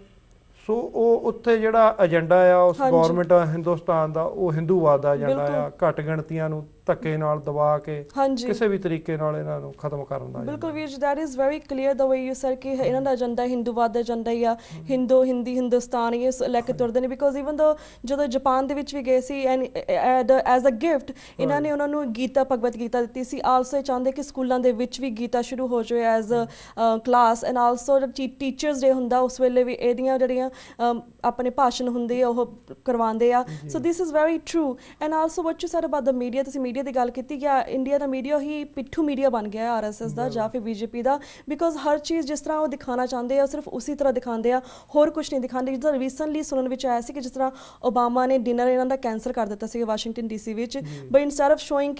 ਸੋ ਉਹ ਉੱਥੇ ਜਿਹੜਾ ਏਜੰਡਾ ਆ ਉਸ ਗਵਰਨਮੈਂਟ ਹਿੰਦੁਸਤਾਨ ਦਾ, ਉਹ ਹਿੰਦੂਵਾਦ ਦਾ ਏਜੰਡਾ ਆ। ਘੱਟ ਗਿਣਤੀਆਂ ਨੂੰ ਧੱਕੇ ਨਾਲ ਦਬਾ ਕੇ ਕਿਸੇ ਵੀ ਤਰੀਕੇ ਨਾਲ ਇਹਨਾਂ ਨੂੰ ਖਤਮ ਕਰਨ ਦਾ। ਬਿਲਕੁਲ ਵੀਰ ਜੀ, that is very clear the way you sir ਕਿ ਇਹਨਾਂ ਦਾ ਏਜੰਡਾ ਹਿੰਦੂਵਾਦ ਦਾ ਏਜੰਡਾ ਹੀ ਆ। ਹਿੰਦੀ ਹਿੰਦੁਸਤਾਨ ਇਹ ਲੈ ਕੇ ਤੁਰਦੇ ਨੇ। ਬਿਕੋਜ਼ ਈਵਨ ਦੋ ਜਦੋਂ ਜਾਪਾਨ ਦੇ ਵਿੱਚ ਵੀ ਗਏ ਸੀ ਐਂਡ ਐਜ਼ ਅ ਗਿਫਟ ਇਹਨਾਂ ਨੇ ਉਹਨਾਂ ਨੂੰ ਗੀਤਾ, ਭਗਵਤ ਗੀਤਾ ਦਿੱਤੀ ਸੀ। ਆਲਸੋ ਇਹ ਚਾਹੁੰਦੇ ਕਿ ਸਕੂਲਾਂ ਦੇ ਵਿੱਚ ਵੀ ਗੀਤਾ ਸ਼ੁਰੂ ਹੋ ਜਾਵੇ as a class. And also teachers day ਹੁੰਦਾ, ਉਸ ਵੇਲੇ ਵੀ ਇਹਦੀਆਂ ਜਿਹੜੀਆਂ ਆਪਣੇ ਭਾਸ਼ਣ ਹੁੰਦੇ ਆ ਉਹ ਕਰਵਾਉਂਦੇ ਆ। So this is very true. And also what you said about the media, ਤੁਸੀਂ ਮੀਡੀਆ ਦੀ ਗੱਲ ਕੀਤੀ ਕਿ ਇੰਡੀਆ ਦਾ ਮੀਡੀਆ ਹੀ ਪਿੱਠੂ ਮੀਡੀਆ ਬਣ ਗਿਆ ਹੈ RSS ਦਾ ਜਾਂ ਫਿਰ BJP ਦਾ। ਬਿਕੋਜ਼ ਹਰ ਚੀਜ਼ ਜਿਸ ਤਰ੍ਹਾਂ ਉਹ ਦਿਖਾਉਣਾ ਚਾਹੁੰਦੇ ਆ ਸਿਰਫ ਉਸੇ ਤਰ੍ਹਾਂ ਦਿਖਾਉਂਦੇ ਆ, ਹੋਰ ਕੁਝ ਨਹੀਂ ਦਿਖਾਉਂਦੇ। ਜਿੱਦਾਂ ਰੀਸੈਂਟਲੀ ਸੁਣਨ ਵਿੱਚ ਆਇਆ ਸੀ ਕਿ ਜਿਸ ਤਰ੍ਹਾਂ ਓਬਾਮਾ ਨੇ ਡਿਨਰ ਇਹਨਾਂ ਦਾ ਕੈਂਸਲ ਕਰ ਦਿੱਤਾ ਸੀ ਵਾਸ਼ਿੰਗਟਨ DC ਵਿੱਚ, ਬਟ ਇੰਸਟੈਡ ਆਫ ਸ਼ੋਇੰਗ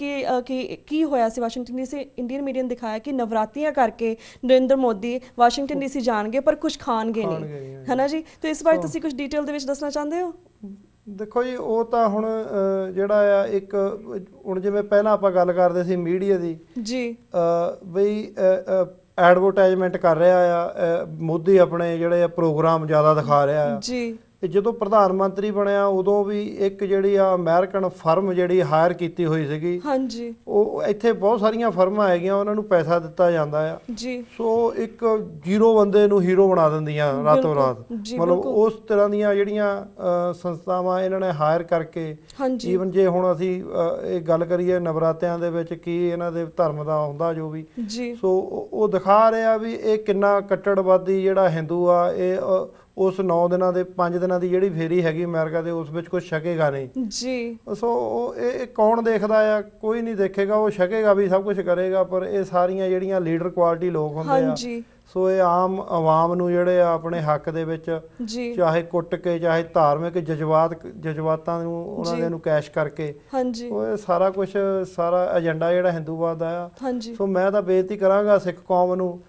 ਕਿ ਕੀ ਹੋਇਆ ਸੀ ਵਾਸ਼ਿੰਗਟਨ DC, ਇੰਡੀਅਨ ਮੀਡੀਆ ਨੇ ਦਿਖਾਇਆ ਕਿ ਨਵਰਾਤਰੀਆਂ ਕਰਕੇ ਨਰਿੰਦਰ ਮੋਦੀ ਵਾਸ਼ਿੰਗਟਨ DC ਜਾਣਗੇ ਪਰ ਕੁਝ ਖਾਣਗੇ ਨਹੀਂ, ਹੈ ਨਾ ਜੀ। ਤੇ ਇਸ ਬਾਰੇ ਤੁਸੀਂ ਕੁਝ ਡਿਟੇਲ ਦੇ ਵਿੱਚ ਦੱਸਣਾ ਚਾਹੁੰਦੇ ਹੋ? ਦੇਖੋ ਜੀ, ਉਹ ਤਾਂ ਹੁਣ ਜਿਹੜਾ ਆ ਇੱਕ ਹੁਣ ਜਿਵੇਂ ਪਹਿਲਾਂ ਆਪਾਂ ਗੱਲ ਕਰਦੇ ਸੀ ਮੀਡੀਆ ਦੀ ਜੀ, ਬਈ ਐਡਵਰਟਾਈਜ਼ਮੈਂਟ ਕਰ ਰਿਹਾ ਆ ਮੋਦੀ, ਆਪਣੇ ਜਿਹੜੇ ਪ੍ਰੋਗਰਾਮ ਜ਼ਿਆਦਾ ਦਿਖਾ ਰਿਹਾ ਆ ਜੀ। ਜਦੋਂ ਪ੍ਰਧਾਨ ਮੰਤਰੀ ਬਣਿਆ ਉਦੋਂ ਵੀ ਇੱਕ ਜਿਹੜੀ ਆ ਅਮਰੀਕਨ ਫਰਮ ਜਿਹੜੀ ਹਾਇਰ ਕੀਤੀ ਹੋਈ ਸੀਗੀ, ਹਾਂਜੀ, ਉਹ ਇੱਥੇ ਬਹੁਤ ਸਾਰੀਆਂ ਫਰਮਾਂ ਹੈਗੀਆਂ, ਉਹਨਾਂ ਨੂੰ ਪੈਸਾ ਦਿੱਤਾ ਜਾਂਦਾ ਆ ਜੀ। ਸੋ ਇੱਕ ਜ਼ੀਰੋ ਬੰਦੇ ਨੂੰ ਹੀਰੋ ਬਣਾ ਦਿੰਦੀਆਂ ਰਾਤੋਂ ਰਾਤ। ਮਤਲਬ ਉਸ ਤਰ੍ਹਾਂ ਦੀਆਂ ਜਿਹੜੀਆਂ ਸੰਸਥਾਵਾਂ ਇਹਨਾਂ ਨੇ ਹਾਇਰ ਕਰਕੇ, ਈਵਨ ਜੇ ਹੁਣ ਅਸੀਂ ਇਹ ਗੱਲ ਕਰੀਏ ਨਵਰਾਤਿਆਂ ਦੇ ਵਿੱਚ ਕੀ ਇਹਨਾਂ ਦੇ ਧਰਮ ਦਾ ਹੁੰਦਾ ਜੋ ਵੀ, ਸੋ ਉਹ ਦਿਖਾ ਰਿਹਾ ਵੀ ਇਹ ਕਿੰਨਾ ਕੱਟੜਵਾਦੀ ਜਿਹੜਾ ਹਿੰਦੂ ਆ। ਇਹ ਉਸ 9 ਦਿਨਾਂ ਦੇ 5 ਦਿਨਾਂ ਦੀ ਜਿਹੜੀ ਫੇਰੀ ਹੈਗੀ ਅਮਰੀਕਾ ਦੇ, ਉਸ ਵਿੱਚ ਕੁਝ ਛਕੇਗਾ ਨਹੀਂ ਜੀ। ਸੋ ਇਹ ਕੌਣ ਦੇਖਦਾ ਆ? ਕੋਈ ਨਹੀਂ ਦੇਖੇਗਾ। ਉਹ ਛਕੇਗਾ ਵੀ, ਸਭ ਕੁਝ ਕਰੇਗਾ, ਪਰ ਇਹ ਸਾਰੀਆਂ ਜਿਹੜੀਆਂ ਲੀਡਰ ਕੁਆਲਿਟੀ ਲੋਕ ਹੁੰਦੇ ਆ, ਸੋ ਇਹ ਆਮ ਆਵਾਮ ਨੂੰ ਜਿਹੜੇ ਆ ਆਪਣੇ ਹੱਕ ਦੇ ਵਿੱਚ ਚਾਹੇ ਕੁੱਟ ਕੇ, ਚਾਹੇ ਧਾਰਮਿਕ ਜਜ਼ਬਾਤਾਂ ਨੂੰ ਉਹਨਾਂ ਦੇ ਨੂੰ ਕੈਸ਼ ਕਰਕੇ, ਉਹ ਸਾਰਾ ਕੁਝ, ਸਾਰਾ ਏਜੰਡਾ ਜਿਹੜਾ ਹਿੰਦੂਵਾਦ ਦਾ ਆ। ਸੋ ਮੈਂ ਤਾਂ ਬੇਨਤੀ ਕਰਾਂਗਾ ਸਿੱਖ ਕੌਮ ਨੂੰ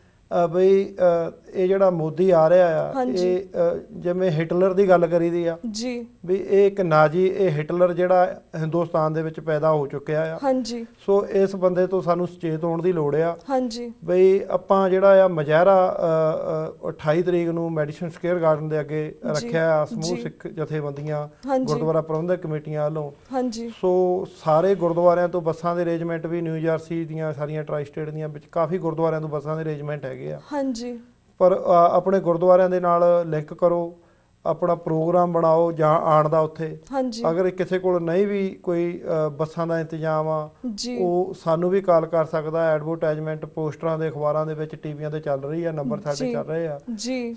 ਬਈ ਇਹ ਜਿਹੜਾ ਮੋਦੀ ਆ ਰਿਹਾ ਆ, ਇਹ ਜਿਵੇਂ ਹਿਟਲਰ ਦੀ ਗੱਲ ਕਰੀਦੀ ਆ ਜੀ, ਵੀ ਇਹ ਇੱਕ ਨਾਜੀ, ਇਹ ਹਿਟਲਰ ਜਿਹੜਾ ਹਿੰਦੁਸਤਾਨ ਦੇ ਵਿੱਚ ਪੈਦਾ ਹੋ ਚੁੱਕਿਆ ਆ। ਹਾਂਜੀ, ਸੋ ਇਸ ਬੰਦੇ ਤੋਂ ਸਾਨੂੰ ਸੁਚੇਤ ਹੋਣ ਦੀ ਲੋੜ ਆ। ਹਾਂਜੀ, ਬਈ ਆਪਾਂ ਜਿਹੜਾ ਆ ਮੁਜ਼ਾਹਰਾ 28 ਤਰੀਕ ਨੂੰ ਮੈਡੀਸਨ ਸਕੁਏਅਰ ਗਾਰਡਨ ਦੇ ਅੱਗੇ ਰੱਖਿਆ ਆ, ਸਮੂਹ ਸਿੱਖ ਜਥੇਬੰਦੀਆਂ, ਗੁਰਦੁਆਰਾ ਪ੍ਰਬੰਧਕ ਕਮੇਟੀਆਂ ਵੱਲੋਂ। ਹਾਂਜੀ, ਸੋ ਸਾਰੇ ਗੁਰਦੁਆਰਿਆਂ ਤੋਂ ਬੱਸਾਂ ਦੇ ਅਰੇਂਜਮੈਂਟ ਵੀ, ਨਿਊ ਜਰਸੀ ਦੀਆਂ ਸਾਰੀਆਂ ਟਰਾਈ ਸਟੇਟ ਦੀਆਂ ਵਿੱਚ ਕਾਫੀ ਗੁਰਦੁਆਰਿਆਂ ਤੋਂ ਬੱਸਾਂ ਦੇ ਅਰੇਂਜਮੈਂਟ ਹੈਗੇ ਆ। ਹਾਂਜੀ, ਪਰ ਆਪਣੇ ਗੁਰਦੁਆਰਿਆਂ ਦੇ ਨਾਲ ਲਿੰਕ ਕਰੋ, ਆਪਣਾ ਪ੍ਰੋਗਰਾਮ ਬਣਾਓ ਜਾਂ ਆਉਣ ਦਾ ਉੱਥੇ। ਅਗਰ ਕਿਸੇ ਕੋਲ ਨਹੀਂ ਵੀ ਕੋਈ ਬੱਸਾਂ ਦਾ ਇੰਤਜ਼ਾਮ ਆ, ਉਹ ਸਾਨੂੰ ਵੀ ਕਾਲ ਕਰ ਸਕਦਾ। ਐਡਵਰਟਾਈਜ਼ਮੈਂਟ ਪੋਸਟਰਾਂ ਦੇ, ਅਖਬਾਰਾਂ ਦੇ ਵਿੱਚ, ਟੀਵੀਆਂ ਤੇ ਚੱਲ ਰਹੀ ਆ, ਨੰਬਰ ਸਾਡੇ ਚੱਲ ਰਹੇ ਆ।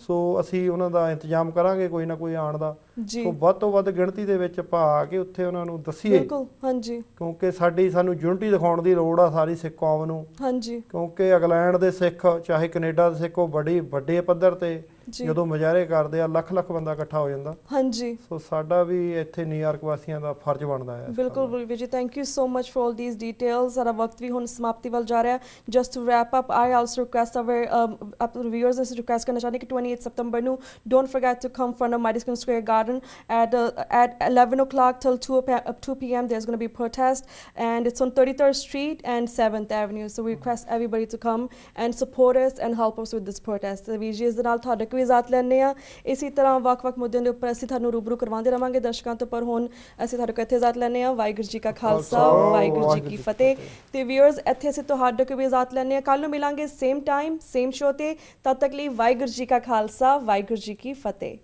ਸੋ ਅਸੀਂ ਉਹਨਾਂ ਦਾ ਇੰਤਜ਼ਾਮ ਕਰਾਂਗੇ ਕੋਈ ਨਾ ਕੋਈ ਆਉਣ ਦਾ। ਸੋ ਵੱਧ ਤੋਂ ਵੱਧ ਗਿਣਤੀ ਦੇ ਵਿੱਚ ਆਪਾਂ ਆ ਕੇ ਉੱਥੇ ਉਹਨਾਂ ਨੂੰ ਦੱਸੀਏ, ਕਿਉਂਕਿ ਸਾਨੂੰ ਯੂਨਿਟੀ ਦਿਖਾਉਣ ਦੀ ਲੋੜ ਆ ਸਾਰੀ ਸਿੱਖ ਕੌਮ ਨੂੰ। ਕਿਉਂਕਿ ਇੰਗਲੈਂਡ ਦੇ ਸਿੱਖ, ਚਾਹੇ ਕੈਨੇਡਾ ਦੇ ਸਿੱਖ, ਉਹ ਵੱਡੇ ਪੱਧਰ ਤੇ ਜਦੋਂ ਮੁਜ਼ਾਹਰੇ ਕਰਦੇ ਆ, ਲੱਖ ਬੰਦਾ ਇਕੱਠਾ ਹੋ ਜਾਂਦਾ। ਹਾਂਜੀ, ਸੋ ਸਾਡਾ ਵੀ ਇੱਥੇ ਨਿਊਯਾਰਕ ਵਾਸੀਆਂ ਦਾ ਫਰਜ਼ ਬਣਦਾ ਹੈ। ਬਿਲਕੁਲ ਵੀਰ ਜੀ, thank you so much for all these details. ਸਾਡਾ ਵਕਤ ਵੀ ਹੁਣ ਸਮਾਪਤੀ ਵੱਲ ਜਾ ਰਿਹਾ। Just to wrap up, I also request ਆਪਣੇ ਵਿਊਅਰਸ ਨੂੰ ਰਿਕੁਐਸਟ ਕਰਨਾ ਚਾਹੁੰਦੀ ਕਿ 28 ਸਤੰਬਰ ਨੂੰ don't forget to come from Madison Square Garden at 11 o'clock till 2 p.m. there's going to be a protest, and it's on 33rd Street and 7th Avenue. So we request everybody to come and support us and help us with this protest. ਵੀਰ ਜੀ, ਇਸ ਦੇ ਨਾਲ ਤੁਹਾਡੇ ਵੀ ਇਜਾਜ਼ਤ ਲੈਂਦੇ ਹਾਂ। ਇਸੇ ਤਰ੍ਹਾਂ ਵੱਖ-ਵੱਖ ਮੁੱਦਿਆਂ ਦੇ ਉੱਪਰ ਅਸੀਂ ਤੁਹਾਨੂੰ ਰੂਬਰੂ ਕਰਵਾਉਂਦੇ ਰਵਾਂਗੇ ਦਰਸ਼ਕਾਂ ਤੋਂ, ਪਰ ਹੁਣ ਅਸੀਂ ਤੁਹਾਡੇ ਕੋਲ ਇੱਥੇ ਇਜਾਜ਼ਤ ਲੈਂਦੇ ਹਾਂ। ਵਾਹਿਗੁਰੂ ਜੀ ਕਾ ਖਾਲਸਾ, ਵਾਹਿਗੁਰੂ ਜੀ ਕੀ ਫਤਿਹ। ਤੇ ਵਿਊਅਰਸ, ਇੱਥੇ ਅਸੀਂ ਤੁਹਾਡੇ ਕੋਲ ਵੀ ਇਜਾਜ਼ਤ ਲੈਂਦੇ ਹਾਂ। ਕੱਲ੍ਹ ਨੂੰ ਮਿਲਾਂਗੇ ਸੇਮ ਟਾਈਮ ਸੇਮ ਸ਼ੋਅ ਤੇ। ਤਦ ਤੱਕ ਲਈ ਵਾਹਿਗੁਰੂ ਜੀ ਕਾ ਖਾਲਸਾ, ਵਾਹਿਗੁਰੂ ਜੀ ਕੀ ਫਤਿਹ।